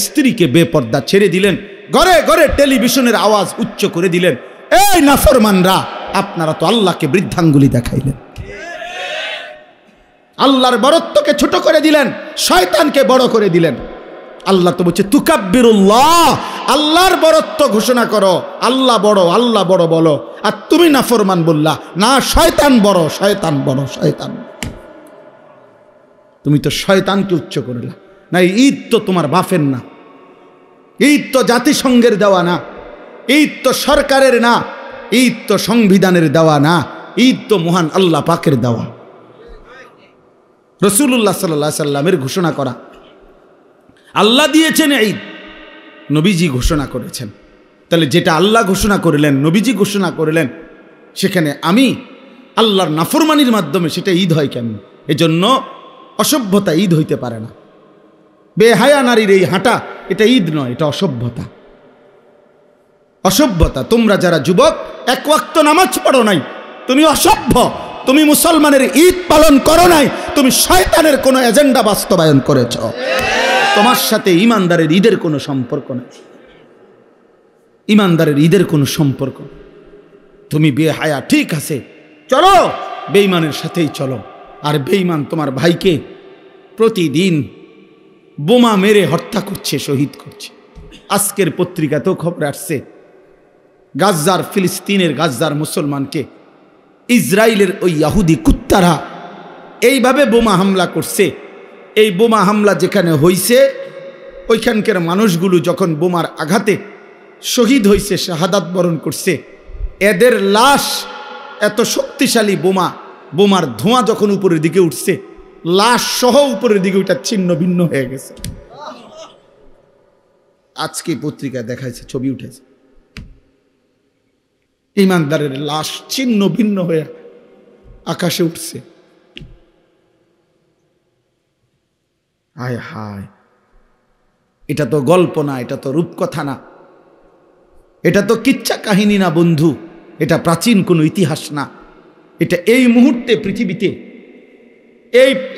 স্ত্রীকে বেপর্দা ছেড়ে দিলেন, ঘরে ঘরে টেলিভিশনের আওয়াজ উচ্চ করে দিলেন, এই নাফরমানরা, আপনারা তো আল্লাহকে বৃদ্ধাঙ্গুলি দেখাইলেন, আল্লাহর বরত্বকে ছোট করে দিলেন, শয়তানকে বড় করে দিলেন। আল্লাহ তো বলছে তুকাব্বিরুল্লাহ, আল্লাহর বরত্ব ঘোষণা করো, আল্লাহ বড়, আল্লাহ বড় বলো। আর তুমি নাফরমান বললা, না শয়তান বড়, শয়তান বড়, শয়তান। তুমি তো শয়তানকে উচ্চ করলা। না, ঈদ তো তোমার বাপের না, ঈদ তো জাতিসংঘের দেওয়া না, ঈদ তো সরকারের না, ঈদ তো সংবিধানের দেওয়া না, ঈদ তো মহান আল্লাহ পাকের দেওয়া। রাসূলুল্লাহ সাল্লাল্লাহু আলাইহি সাল্লামের ঘোষণা করা, আল্লাহ দিয়েছেন ঈদ, নবীজি ঘোষণা করেছেন। তাহলে যেটা আল্লাহ ঘোষণা করলেন, নবীজি ঘোষণা করলেন, সেখানে আমি আল্লাহর নাফরমানির মাধ্যমে সেটা ঈদ হয় কেন? এজন্য অসভ্যতা ঈদ হইতে পারে না। বেহায়া নারীর এই হাঁটা, এটা ঈদ নয়, এটা অসভ্যতা, অসভ্যতা। তোমরা যারা যুবক এক ওয়াক্ত নামাজ পড়ো নাই, তুমি অসভ্য। তুমি মুসলমানের ঈদ পালন করো নাই, তুমি শয়তানের কোনো এজেন্ডা বাস্তবায়ন করেছ। তোমার সাথে ইমানদারের ঈদের কোনো সম্পর্ক নেই, ইমানদারের ঈদের কোনো সম্পর্ক। তুমি বেহায়া, ঠিক আছে, চলো বেঈমানের সাথেই চলো, আর বেঈমান তোমার ভাইকে প্রতিদিন বোমা মেরে হত্যা করছে, শহীদ করছে। আজকের পত্রিকাতেও খবর আসছে, গাজ্জার, ফিলিস্তিনের গাজ্জার মুসলমানকে ইসরায়েলের ওই ইহুদি কুত্তারা এইভাবে বোমা হামলা করছে। এই বোমা হামলা যেখানে হইছে, ওইখানকার মানুষগুলো যখন বোমার আঘাতে শহীদ হয়েছে, শাহাদাত বরণ করছে, এদের লাশ এত শক্তিশালী বোমা, বোমার ধোঁয়া যখন উপরের দিকে উঠছে, লাশ সহ উপরের দিকে ওইটা ছিন্ন ভিন্ন হয়ে গেছে। আজকে পত্রিকায় দেখাইছে, ছবি উঠেছে, ইমানদারের লাশ ছিন্ন ভিন্ন হয়ে আকাশে উঠছে। হায় হায়, এটা তো গল্প না, এটা তো রূপকথা না, এটা তো কিচ্ছা কাহিনী না বন্ধু, এটা প্রাচীন কোনো ইতিহাস না। এটা এই মুহূর্তে পৃথিবীতে,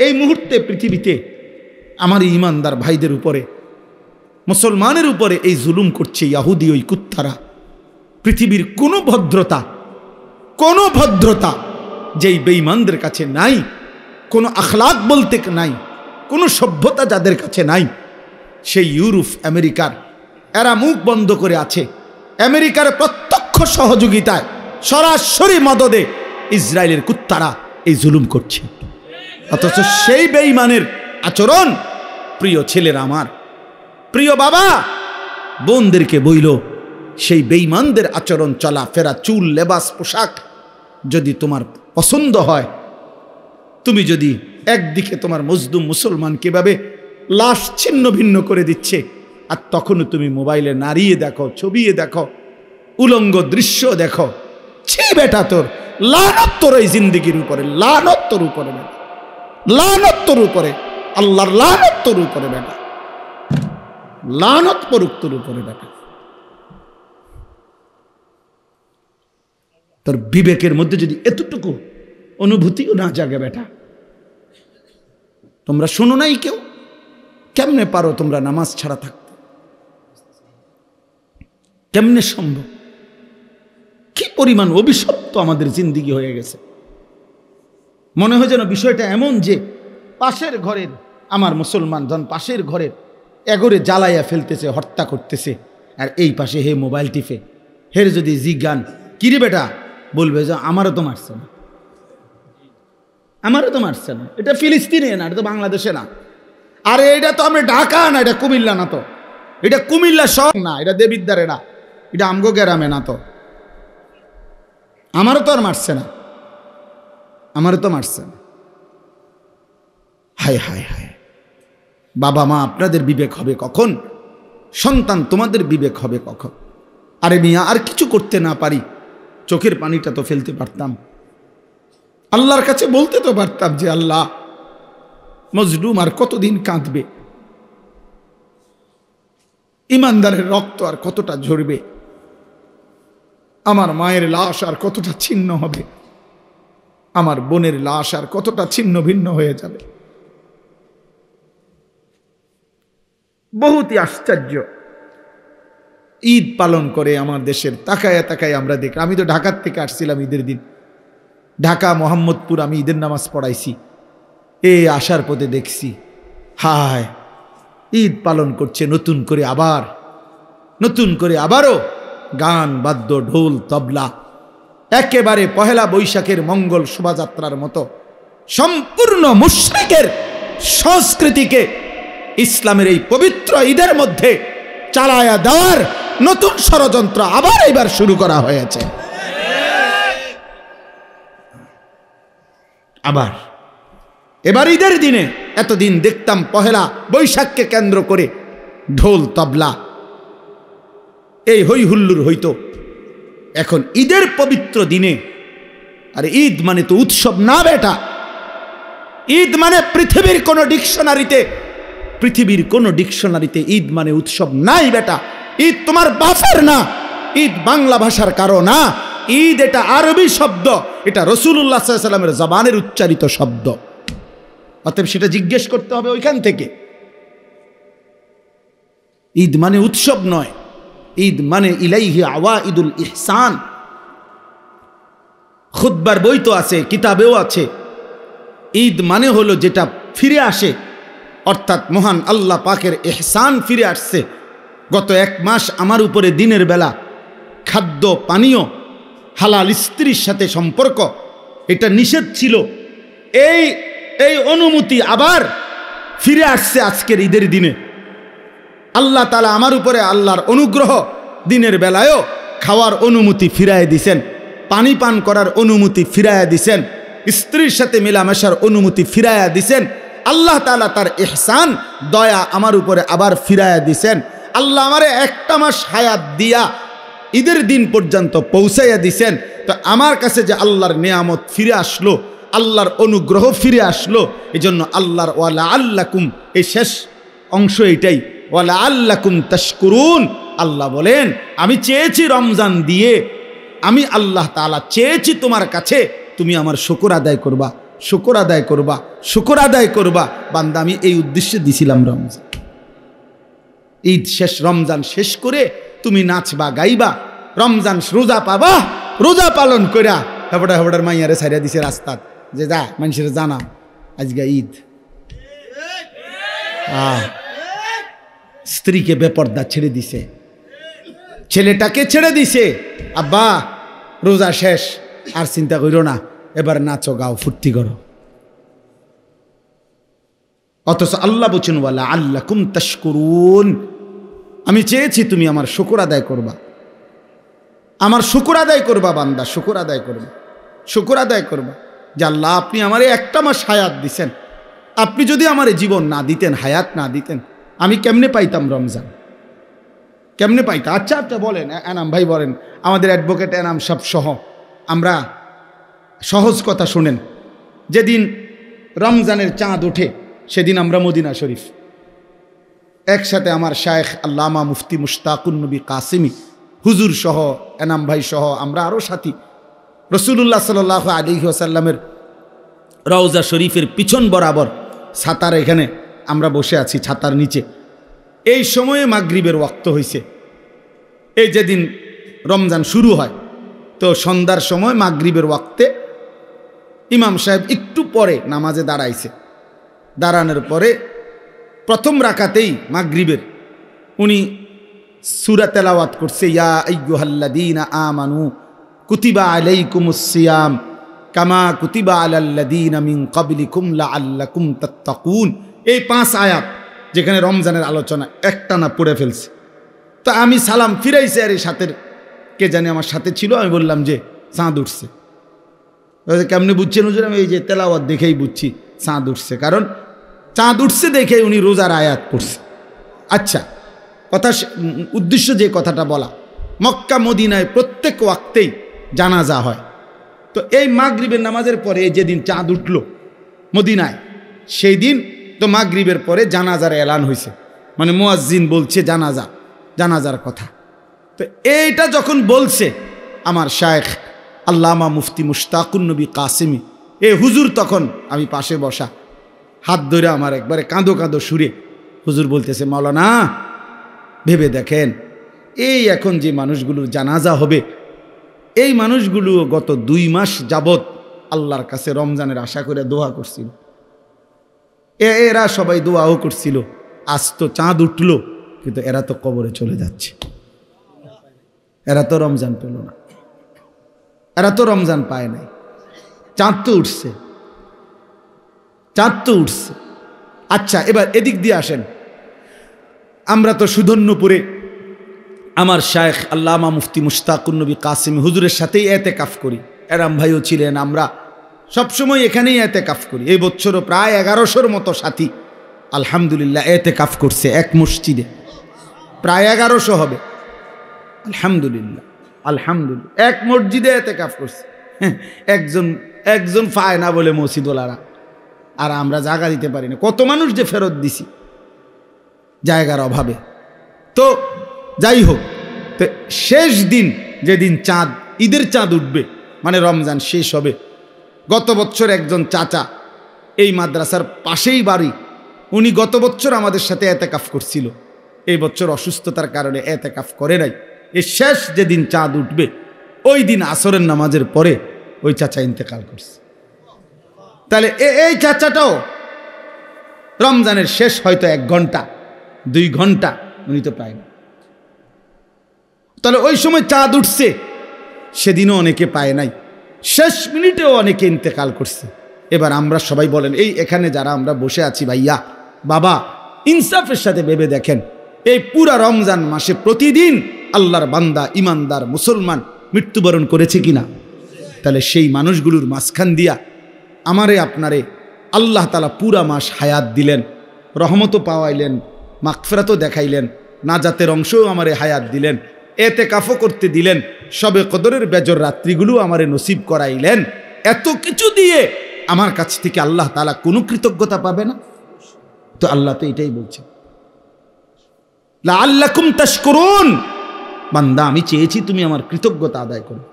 এই মুহূর্তে পৃথিবীতে আমার ইমানদার ভাইদের উপরে, মুসলমানের উপরে এই জুলুম করছে ইহুদি ওই কুত্তারা। পৃথিবীর কোনো ভদ্রতা যেই বেঈমানদের কাছে নাই, কোনো আখলাক বলতে নাই, কোনো সভ্যতা যাদের কাছে নাই, সেই ইউরোপ, আমেরিকার, এরা মুখ বন্ধ করে আছে। আমেরিকার প্রত্যক্ষ সহযোগিতায়, সরাসরি মদদে ইসরায়েলের কুত্তারা এই জুলুম করছে। অথচ সেই বেঈমানের আচরণ, প্রিয় ছেলেরা, আমার প্রিয় বাবা বোনদেরকে বইল, সেই বেঈমানদের আচরণ, চলা ফেরা, চুল, লেবাস, পোশাক যদি তোমার পছন্দ হয়, তুমি যদি একদিকে তোমার মজলুম মুসলমান কিভাবে লাশ ছিন্ন ভিন্ন করে দিচ্ছে, আর তখনও তুমি মোবাইলে নাড়িয়ে দেখো, ছবিয়ে দেখো, উলঙ্গ দৃশ্য দেখো, ছি বেটা, তোর লানত তোর এই জিন্দিগির উপরে, লানত তোর উপরে বেটা, লানত তোর উপরে, আল্লাহর লানত তোর উপরে বেটা, লানত পড়ুক তোর উপরে বেটা। তোর বিবেকের মধ্যে যদি এতটুকু অনুভূতিও না জাগে বেটা, তোমরা শোনো নাই কেউ, কেমনে পারো তোমরা নামাজ ছাড়া থাকতে? কেমনে সম্ভব? কি পরিমাণ অভিশপ্ত আমাদের জিন্দিগি হয়ে গেছে। মনে হয় যেন বিষয়টা এমন যে পাশের ঘরের আমার মুসলমান জন পাশের ঘরের এগরে জ্বালাইয়া ফেলতেছে, হত্যা করতেছে, আর এই পাশে হে মোবাইল টিপে। হের যদি জিজ্ঞান কিরে বেটা, বলবে যে আমারও তো মারছে না, আমারও তো মারছে না, এটা ফিলিস্তিনে না, এটা তো বাংলাদেশে না, আরে এটা তো আমরা ঢাকা না, এটা কুমিল্লা না, তো এটা কুমিল্লা শহর না, এটা দেবিদ্বারে না, এটা আমগো গ্রামে না, তো আমারও তো আর মারছে না, আমারও তো মারছে না। হায় হায় হায়, বাবা মা আপনাদের বিবেক হবে কখন? সন্তান তোমাদের বিবেক হবে কখন? আরে মিয়া, আর কিছু করতে না পারি, চোখের পানিটা তো ফেলতে পারতাম, আল্লাহর কাছে বলতে তো পারতাম যে আল্লাহ, মজলুম আর কতদিন কাঁদবে, ইমানদারের রক্ত আর কতটা ঝরবে, আমার মায়ের লাশ আর কতটা ছিন্ন হবে, আমার বোনের লাশ আর কতটা ছিন্ন ভিন্ন হয়ে যাবে। বহুতই আশ্চর্য। ঈদ পালন করে আমার দেশের, তাকায় তাকায় আমরা দেখি। আমি তো ঢাকার থেকে আসছিলাম ঈদের দিন, ঢাকা মোহাম্মদপুর আমি ঈদের নামাজ পড়াইছি। আসার পথে দেখছি, হায়, ঈদ পালন করছে নতুন করে, আবারও গান, বাদ্য, ঢোল, তবলা, একেবারে পহেলা বৈশাখের মঙ্গল শোভাযাত্রার মতো সম্পূর্ণ মুশরিকের সংস্কৃতিকে ইসলামের এই পবিত্র ঈদের মধ্যে চালায়া দেওয়ার নতুন ষড়যন্ত্র আবার এবার শুরু করা হয়েছে। আবার এবার ঈদের দিনে, এতদিন দেখতাম পহেলা বৈশাখকে কেন্দ্র করে ঢোল, তবলা, এই হই হুল্লুর হইতো। এখন ঈদের পবিত্র দিনে, আরে ঈদ মানে তো উৎসব না বেটা, ঈদ মানে পৃথিবীর কোনো ডিকশনারিতে ঈদ মানে উৎসব নাই বেটা। ঈদ তোমার বাপের না, ঈদ বাংলা ভাষার কারো না, ঈদ এটা আরবি শব্দ, এটা রাসূলুল্লাহ সাল্লাল্লাহু আলাইহি ওয়াসাল্লামের জবানের উচ্চারিত শব্দ। অতএব সেটা জিজ্ঞেস করতে হবে ওইখান থেকে। ঈদ মানে উৎসব নয়, ঈদ মানে ইলাইহি আওয়াইদুল ইহসান। খুতবার বই তো আছে, কিতাবেও আছে, ঈদ মানে হলো যেটা ফিরে আসে, অর্থাৎ মহান আল্লাহ পাকের ইহসান ফিরে আসছে। গত 1 মাস আমার উপরে দিনের বেলা খাদ্য পানীয়, হালাল স্ত্রীর সাথে সম্পর্ক, এটা নিষেধ ছিল। এই অনুমতি আবার ফিরে আসছে আজকের ঈদের দিনে। আল্লাহ তাআলা আমার উপরে আল্লাহর অনুগ্রহ, দিনের বেলায়ও খাওয়ার অনুমতি ফিরায় দিছেন, পানি পান করার অনুমতি ফিরায়া দিছেন, স্ত্রীর সাথে মেলামেশার অনুমতি ফিরায়া দিছেন। আল্লাহ তাআলা তার ইহসান দয়া আমার উপরে আবার ফিরায়া দিছেন। আল্লাহ আমারে 1টা মাস হায়াত দিয়া ঈদের দিন পর্যন্ত পৌঁছাইয়া দিছেন। তো আমার কাছে যে আল্লাহর নিয়ামত ফিরে আসলো, আল্লাহর অনুগ্রহ ফিরে আসলো, এজন্য আল্লাহর ওয়ালা আল্লাকুম, এই শেষ অংশ এটাই, ওয়ালা আল্লাকুম তাশকুরুন। আল্লাহ বলেন আমি চেয়েছি রমজান দিয়ে, আমি আল্লাহ তাআলা চেয়েছি তোমার কাছে তুমি আমার শুকর আদায় করবা, শুকর আদায় করবা, শুকর আদায় করবা। বান্দা আমি এই উদ্দেশ্যে দিছিলাম রমজান। ঈদ শেষ, রমজান শেষ করে তুমি নাচবা গাইবা, রমজান রোজা পাবা, রোজা পালন কইরা হেবড়ার মাইয়ারে ছাড়িয়া দিছে রাস্তাত, যে যা মানুষের জানা আজকে ঈদ। স্ত্রীকে বেপর্দা ছেড়ে দিছে, ছেলেটাকে ছেড়ে দিছে, আব্বা রোজা শেষ, আর চিন্তা করিও না, এবার নাচো গাও ফুর্তি করো। অথচ আল্লাহ বলছেন ওয়ালা আল্লাকুম তাশকুরুন, আমি চেয়েছি তুমি আমার শুকর আদায় করবা, আমার শুকর আদায় করবা বান্দা, শুকর আদায় করবা, শুকর আদায় করবা যে আল্লাহ আপনি আমারে 1টা মাস হায়াত দিছেন। আপনি যদি আমারে জীবন না দিতেন, হায়াত না দিতেন, আমি কেমনে পাইতাম রমজান, কেমনে পাইতাম? আচ্ছা বলেন এনাম ভাই, বলেন আমাদের অ্যাডভোকেট এনাম সব সহ আমরা সহজ কথা শুনেন। যেদিন রমজানের চাঁদ ওঠে সেদিন আমরা মদিনা শরীফ একসাথে, আমার শায়েখ আল্লামা মুফতি মুশতাকুন নবী কাসিমি হুজুর সহ, এনাম ভাই সহ, আমরা আরও সাথী রাসূলুল্লাহ সাল্লাল্লাহু আলাইহি ওয়াসাল্লামের রওজা শরীফের পিছন বরাবর ছাতার এখানে আমরা বসে আছি, ছাতার নিচে। এই সময়ে মাগরিবের ওয়াক্ত হয়েছে। এই যেদিন রমজান শুরু হয়, তো সন্ধ্যার সময় মাগরিবের ওয়াক্তে ইমাম সাহেব একটু পরে নামাজে দাঁড়াইছে। দাঁড়ানোর পরে প্রথম রাকাতেই মাগরিবের উনি সূরা তেলাওয়াত করছে, ইয়া আইয়ুহাল্লাযীনা আমানু কুতিবা আলাইকুমুস সিয়াম কামা কুতিবা আলাল্লাযীনা মিন ক্বাবলিকুম লাআল্লাকুম তাত্তাকুন। এই 5 আয়াত যেখানে রমজানের আলোচনা একটানা পড়ে ফেলছে। তো আমি সালাম ফিরাইছি, আর এই সাথের কে জানি আমার সাথে ছিল, আমি বললাম যে চাঁদ উঠছে। কেমনে বুঝছেন হুজুর? আমি এই যে তেলাওয়াত দেখেই বুঝছি চাঁদ উঠছে, কারণ চাঁদ উঠছে দেখে উনি রোজার আয়াত পড়ছে। আচ্ছা, কথা উদ্দেশ্য যে কথাটা বলা, মক্কা মদিনায় প্রত্যেক ওয়াক্তেই জানাজা হয়। তো এই মাগরিবের নামাজের পরে যেদিন চাঁদ উঠল মদিনায়, সেই দিন তো মাগরিবের পরে জানাজার এলান হয়েছে, মানে মুয়াজ্জিন বলছে জানাজার কথা। তো এইটা যখন বলছে আমার শায়েখ আল্লামা মুফতি মুশতাকুন নবী কাসিমি, এ হুজুর, তখন আমি পাশে বসা, হাত ধরে আমার একবারে কাঁদো কাঁদো সুরে হুজুর বলতেছে, মাওলানা ভেবে দেখেন, এই এখন যে মানুষগুলোর জানাজা হবে, এই মানুষগুলো গত 2 মাস যাবত আল্লাহর কাছে রমজানের আশা করে দোয়া করছিল, এরা সবাই দোয়াও করছিল, আজ তো চাঁদ উঠল, কিন্তু এরা তো কবরে চলে যাচ্ছে, এরা তো রমজান পেল না, এরা তো রমজান পায় নাই, চাঁদ তো উঠছে, চাঁদ তো উঠছে। আচ্ছা, এবার এদিক দিয়ে আসেন, আমরা তো সুধন্যপুরে আমার শায়েখ আল্লামা মুফতি মুশতাকুন নবী কাসিমি হুজুরের সাথেই এতেকাফ করি, এরাম ভাইও ছিলেন, আমরা সবসময় এখানেই এতেকাফ করি। এই বছরও প্রায় 1100-র মতো সাথী আলহামদুলিল্লাহ এতেকাফ করছে এক মসজিদে, প্রায় 1100 হবে আলহামদুলিল্লাহ, আলহামদুলিল্লাহ, এক মসজিদে এতেকাফ করছে। একজন পায় না বলে মসজিদওয়ালারা, আর আমরা জায়গা দিতে পারি না, কত মানুষ যে ফেরত দিছি জায়গার অভাবে। তো যাই হোক, তো শেষ দিন যেদিন চাঁদ, ঈদের চাঁদ উঠবে, মানে রমজান শেষ হবে, গত বছর একজন চাচা এই মাদ্রাসার পাশেই বাড়ি, উনি গত বছর আমাদের সাথে এতেকাফ করছিল, এই বছর অসুস্থতার কারণে এতেকাফ করে নাই। এই শেষ যেদিন চাঁদ উঠবে ওই দিন আসরের নামাজের পরে ওই চাচা ইন্তেকাল করছে। তাহলে এই চাচাটাও রমজানের শেষ হয়তো 1 ঘন্টা 2 ঘন্টা উনি তো পায় না। তাহলে ওই সময় চাঁদ উঠছে, সেদিনও অনেকে পায় নাই, শেষ মিনিটেও অনেকে ইন্তেকাল করছে। এবার আমরা সবাই বলেন, এই এখানে যারা আমরা বসে আছি ভাইয়া বাবা, ইনসাফের সাথে ভেবে দেখেন, এই পুরা রমজান মাসে প্রতিদিন আল্লাহর বান্দা ইমানদার মুসলমান মৃত্যুবরণ করেছে কিনা? তাহলে সেই মানুষগুলোর মাঝখান দিয়া আমারে আপনারে আল্লাহ তাআলা পুরা মাস হায়াত দিলেন, রহমতও পাওয়াইলেন, মাগফিরাতও দেখাইলেন, নাজাতের অংশও আমারে হায়াত দিলেন, এতেকাফও করতে দিলেন, শবে কদরের বেজর রাত্রিগুলো আমারে নসিব করাইলেন। এত কিছু দিয়ে আমার কাছ থেকে আল্লাহ তাআলা কোনো কৃতজ্ঞতা পাবে না? তো আল্লাহ তো এটাই বলছে, লাআল্লাকুম তাশকুরুন, বান্দা আমি চেয়েছি তুমি আমার কৃতজ্ঞতা আদায় করো।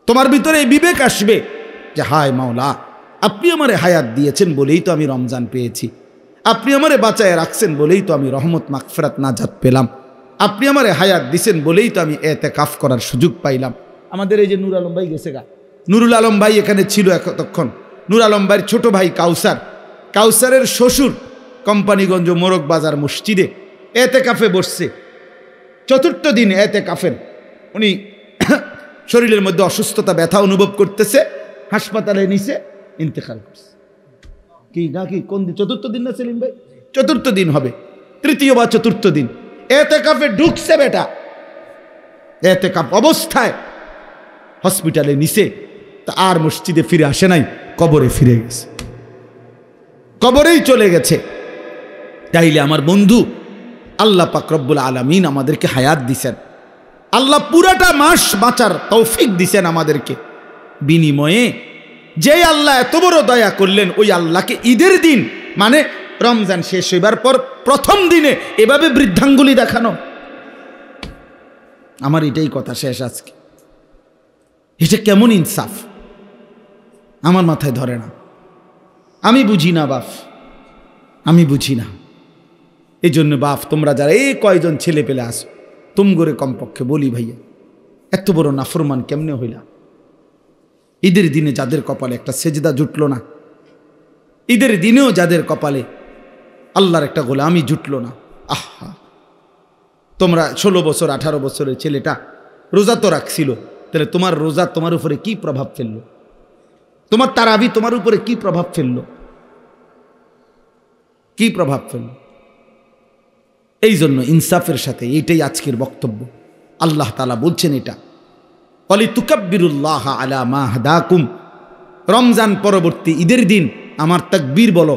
তোমার ভিতরে এই বিবেক আসবে যে হায় মাওলা, আপনি আমারে হায়াত দিয়েছেন বলেই তো আমি রমজান পেয়েছি, আপনি আমারে বাঁচায় রাখছেন বলেই তো আমি রহমত মাগফিরাত নাজাত পেলাম, আপনি আমারে হায়াত দিছেন বলেই তো আমি এতেকাফ করার সুযোগ পাইলাম। আমাদের এই যে নূর আলম ভাই গেছে গা, নুরুল আলম ভাই এখানে ছিল এতক্ষণ। নূর আলম ভাইয়ের ছোট ভাই কাউসার, কাউসারের শ্বশুর কোম্পানিগঞ্জ মোরগ বাজার মসজিদে এতেকাফে বসছে, 4র্থ দিন এতেকাফের। উনি শরীরের মধ্যে অসুস্থতা ব্যথা অনুভব করতেছে, হাসপাতালে নিছে, ইন্তেকাল করছে। কি নাকি কোন দিন? 4র্থ দিন না সেলিম ভাই? 4র্থ দিন হবে, 3য় বা 4র্থ দিন এতেকাফে ঢুকছে বেটা। এতেকাফ অবস্থায় হসপিটালে নিছে, তা আর মসজিদে ফিরে আসে নাই, কবরে ফিরে গেছে, কবরেই চলে গেছে। তাইলে আমার বন্ধু, আল্লাহ পাক রব্বুল আলামিন আমাদেরকে হায়াত দিছেন, আল্লাহ পুরাটা মাস বাঁচার তৌফিক দিছেন আমাদেরকে। বিনিময়ে যে আল্লাহ এত বড় দয়া করলেন, ওই আল্লাহকে ঈদের দিন মানে রমজান শেষ হইবার পর প্রথম দিনে এভাবে বৃদ্ধাঙ্গুলি দেখানো, আমার এটাই কথা শেষ আজকে। এটা কেমন ইনসাফ? আমার মাথায় ধরে না, আমি বুঝি না বাপ, আমি বুঝি না। এই জন্য বাপ, তোমরা যারা এই কয়জন ছেলে পেলে আসো, তুমগরে কমপক্ষে বলি ভাইয়া, এত বড় নাফরমান কেমনে হইলা? ঈদের দিনে যাদের কপালে একটা সেজদা জুটলো না, ঈদের দিনেও যাদের কপালে আল্লাহর একটা গোলামি জুটলো না, আহা! তোমরা 16 বছর 18 বছরের ছেলেটা রোজা তো রাখছিল, তাহলে তোমার রোজা তোমার উপরে কি প্রভাব ফেললো? তোমার তারাবি তোমার উপরে কি প্রভাব ফেললো? কি প্রভাব ফেললো? এই জন্য ইনসাফের সাথে এইটাই আজকের বক্তব্য। আল্লাহ তাআলা বলছেন এটা, ওয়ালিতুকাব্বিরুল্লাহ আলা মা হাদাকুম, রমজান পরবর্তী ঈদের দিন আমার তাকবীর বলো,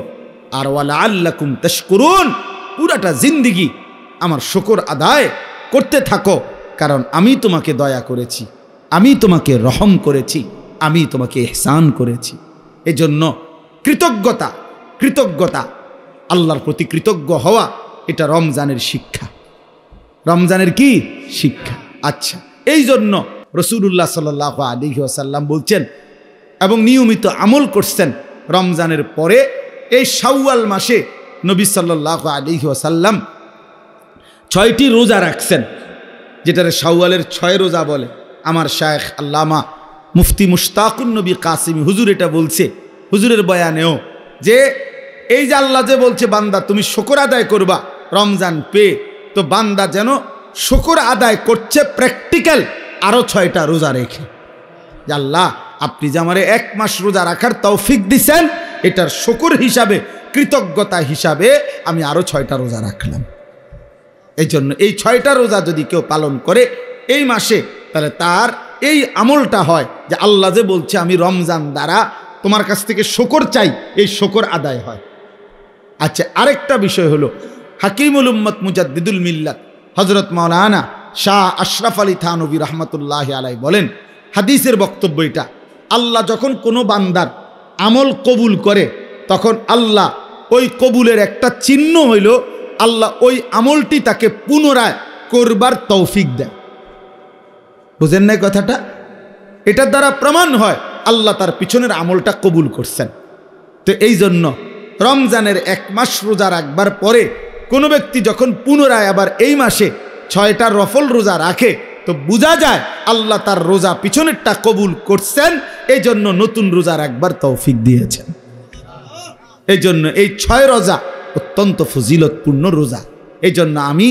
আর ওয়ালাআল্লাকুম তাশকুরুন, পুরাটা জিন্দেগি আমার শুকর আদায় করতে থাকো, কারণ আমি তোমাকে দয়া করেছি, আমি তোমাকে রহম করেছি, আমি তোমাকে ইহসান করেছি। এজন্য কৃতজ্ঞতা, কৃতজ্ঞতা আল্লাহর প্রতি কৃতজ্ঞ হওয়া, এটা রমজানের শিক্ষা। রমজানের কি শিক্ষা? আচ্ছা, এই জন্য রাসূলুল্লাহ সাল্লাল্লাহু আলাইহি ওয়াসাল্লাম বলছেন এবং নিয়মিত আমল করছেন, রমজানের পরে এই শাওয়াল মাসে নবী সাল্লাল্লাহু আলাইহি ওয়াসাল্লাম 6টি রোজা রাখছেন, যেটারে শাওয়ালের 6 রোজা বলে। আমার শায়েখ আল্লামা মুফতি মুশতাকুন নবী কাসিমি হুজুর এটা বলছে, হুজুরের বয়ানেও, যে এই যে আল্লাহ যে বলছে বান্দা তুমি শুকর আদায় করবা রমজান পেয়ে, তো বান্দা যেন শুকর আদায় করছে প্র্যাকটিক্যাল আরো 6টা রোজা রেখে, যে আল্লাহ আপনি যে আমারে 1 মাস রোজা রাখার তৌফিক দিছেন, এটার শুকর হিসাবে, কৃতজ্ঞতা হিসাবে আমি আরো 6টা রোজা রাখলাম। এই জন্য এই 6টা রোজা যদি কেউ পালন করে এই মাসে, তাহলে তার এই আমলটা হয় যে আল্লাহ যে বলছে আমি রমজান দ্বারা তোমার কাছ থেকে শুকর চাই, এই শুকর আদায় হয়। আচ্ছা, আরেকটা বিষয় হলো, হাকিমুল উম্মত মুজাদ্দিদুল মিল্লাত হযরত মাওলানা শাহ আশরাফ আলী থানভী রাহমাতুল্লাহি আলাইহি বলেন, হাদিসের বক্তব্য এটা, আল্লাহ যখন কোনো বান্দার আমল কবুল করে, তখন আল্লাহ ওই কবুলের একটা চিহ্ন হইল, আল্লাহ ওই আমলটি তাকে পুনরায় করবার তৌফিক দেয়। বুঝেন না কথাটা? এটার দ্বারা প্রমাণ হয় আল্লাহ তার পিছনের আমলটা কবুল করছেন। তো এই জন্য রমজানের 1 মাস রোজা রাখবার পরে কোনো ব্যক্তি যখন পুনরায় আবার এই মাসে 6টা রফল রোজা রাখে, তো বোঝা যায় আল্লাহ তার রোজা পিছনেরটা কবুল করছেন এই জন্য নতুন রোজা রাখবার তৌফিক দিয়েছেন। এই জন্য এই 6 রোজা অত্যন্ত ফজিলতপূর্ণ রোজা। এই জন্য আমি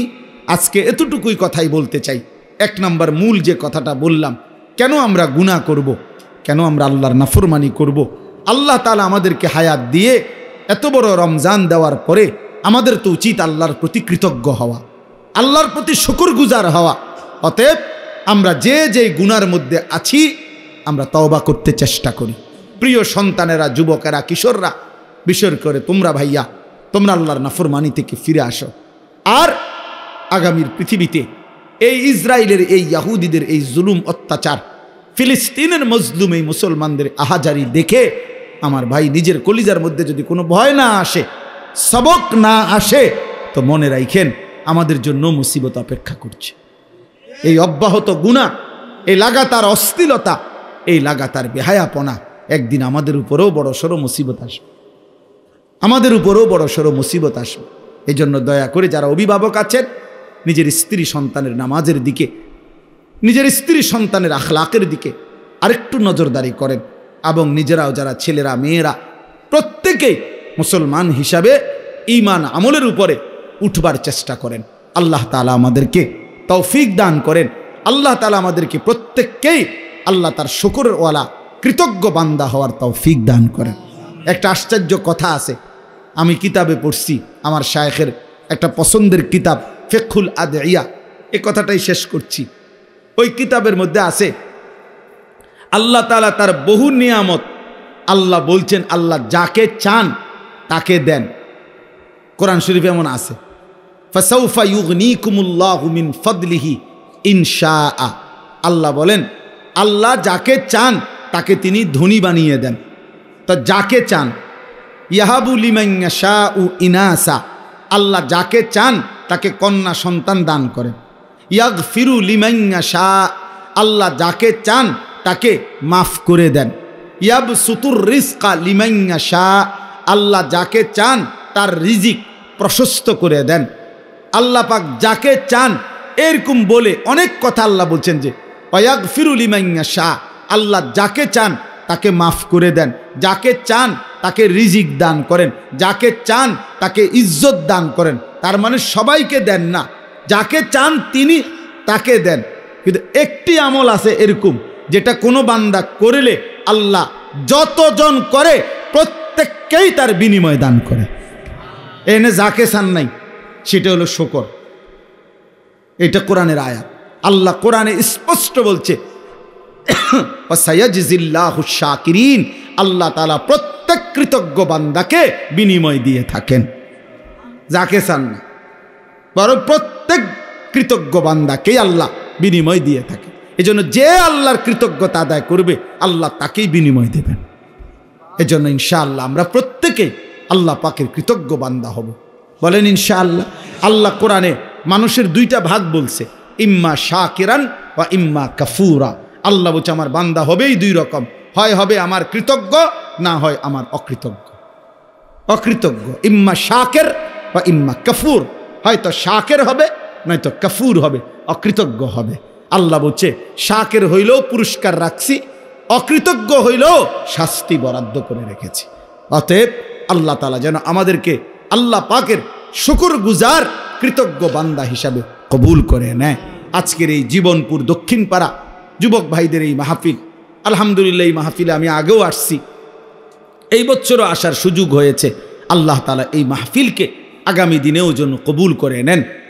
আজকে এতটুকুই কথাই বলতে চাই। 1 নম্বর মূল যে কথাটা বললাম, কেন আমরা গুনাহ করব, কেন আমরা আল্লাহর নাফরমানি করব। আল্লাহ তাআলা আমাদেরকে হায়াত দিয়ে এত বড় রমজান দেওয়ার পরে আমাদের তো উচিত আল্লাহর প্রতি কৃতজ্ঞ হওয়া, আল্লাহর প্রতি শুকরগুজার হওয়া। অতএব আমরা যে যে গুনার মধ্যে আছি আমরা তওবা করতে চেষ্টা করি। প্রিয় সন্তানেরা, যুবকেরা, কিশোররা, বিশেষ করে তোমরা ভাইয়া, তোমরা আল্লাহর নাফরমানি থেকে ফিরে আসো। আর আগামীর পৃথিবীতে এই ইসরায়েলের, এই ইহুদিদের এই জুলুম অত্যাচার, ফিলিস্তিনের মজলুম এই মুসলমানদের আহাজারি দেখে আমার ভাই নিজের কলিজার মধ্যে যদি কোনো ভয় না আসে, সবক না আসে, তো মনে রাখেন আমাদের জন্য মুসিবত অপেক্ষা করছে। এই অব্যাহত গুনাহ, এই লাগাতার অশ্লীলতা, এই লাগাতার বেহায়াপনা একদিন আমাদের উপরেও বড়সড় মুসিবত আসবে, আমাদের উপরেও বড়সড় মুসিবত আসবে। এই জন্য দয়া করে যারা অভিভাবক আছেন, নিজের স্ত্রী সন্তানের নামাজের দিকে, নিজের স্ত্রী সন্তানের আখলাকের দিকে আরেকটু নজরদারি করেন। এবং নিজেরাও যারা ছেলেরা, মেয়েরা, প্রত্যেকেই মুসলমান হিসাবে ঈমান আমলের উপরে উঠবার চেষ্টা করেন। আল্লাহ তাআলা আমাদেরকে তৌফিক দান করেন। আল্লাহ তাআলা আমাদেরকে প্রত্যেককেই আল্লাহ তার শুকরওয়ালা কৃতজ্ঞ বান্দা হওয়ার তৌফিক দান করেন। একটা আশ্চর্য কথা আছে, আমি কিতাবে পড়ছি, আমার শায়েখের একটা পছন্দের কিতাব ফিকহুল আদইয়া, এই কথাটাই শেষ করছি। ওই কিতাবের মধ্যে আছে আল্লাহ তাআলা তার বহু নিয়ামত, আল্লাহ বলছেন আল্লাহ যাকে চান তাকে দেন। কোরআন শরীফে এমন আছে, ফাসাউফা ইউগনিকুমুল্লাহু মিন ফাদলিহি ইনশাআ। আল্লাহ বলেন আল্লাহ যাকে চান তাকে তিনি ধনী বানিয়ে দেন। তো যাকে চান, ইয়াহাবু লিমান ইয়াশাউ ইনাসা, আল্লাহ যাকে চান তাকে কন্যা সন্তান দান করেন। ইয়াগফিরু লিমান ইয়াশা, আল্লাহ যাকে চান তাকে মাফ করে দেন। ইয়াবসুতুর রিজকা লিমান ইয়াশা, আল্লাহ যাকে চান তার রিজিক প্রশস্ত করে দেন। আল্লাহ পাক যাকে চান, এরকম বলে অনেক কথা আল্লাহ বলছেন যে ওয়াগফিরু লিমান ইয়াশা, আল্লাহ যাকে চান তাকে মাফ করে দেন, যাকে চান তাকে রিজিক দান করেন, যাকে চান তাকে ইজ্জত দান করেন। তার মানে সবাইকে দেন না, যাকে চান তিনি তাকে দেন। কিন্তু একটি আমল আছে এরকম, যেটা কোনো বান্দা করলে আল্লাহ যতজন করে প্রত্যেককেই তার বিনিময় দান করে। এনে যাকে চান নাই, সেটা হলো শুকর। এটা কোরআনের আয়াত। আল্লাহ কোরআনে স্পষ্ট বলছে ওয়াসায়াজিল্লাহু শাকিরিন, আল্লাহ তাআলা প্রত্যেক কৃতজ্ঞ বান্দাকে বিনিময় দিয়ে থাকেন, যাকে চান না, বরং প্রত্যেক কৃতজ্ঞ বান্দাকেই আল্লাহ বিনিময় দিয়ে থাকে। এজন্য যে আল্লাহর কৃতজ্ঞতা আদায় করবে আল্লাহ তাকেই বিনিময় দেবেন। এজন্য ইনশাআল্লাহ আমরা প্রত্যেকে আল্লাহ পাকের কৃতজ্ঞ বান্দা হব। বলেন ইনশাআল্লাহ। আল্লাহ কোরআনে মানুষের 2টা ভাগ বলছে, ইম্মা শাকিরান ওয়া ইম্মা কাফুরা। আল্লাহ বলছে আমার বান্দা হবেই 2 রকম, হয় হবে আমার কৃতজ্ঞ, না হয় আমার অকৃতজ্ঞ। অকৃতজ্ঞ ইম্মা শাকির বা ইম্মা কাফুর, হয়তো শাকির হবে নয়তো কাফুর হবে, অকৃতজ্ঞ হবে। আল্লাহ বলছে শাকির হইলেও পুরস্কার রাখছি, অকৃতজ্ঞ হইলেও শাস্তি বরাদ্দ করে রেখেছি। অতএব আল্লাহ তাআলা যেন আমাদেরকে আল্লাহ পাকের শুকরগুজার কৃতজ্ঞ বান্দা হিসাবে কবুল করে নেয়। আজকের এই জীবনপুর দক্ষিণ পাড়া যুবক ভাইদের এই মাহফিল, আলহামদুলিল্লাহ এই মাহফিলে আমি আগেও আসছি, এই বছরও আসার সুযোগ হয়েছে। আল্লাহ তাআলা এই মাহফিলকে আগামী দিনেও যেন কবুল করে নেন।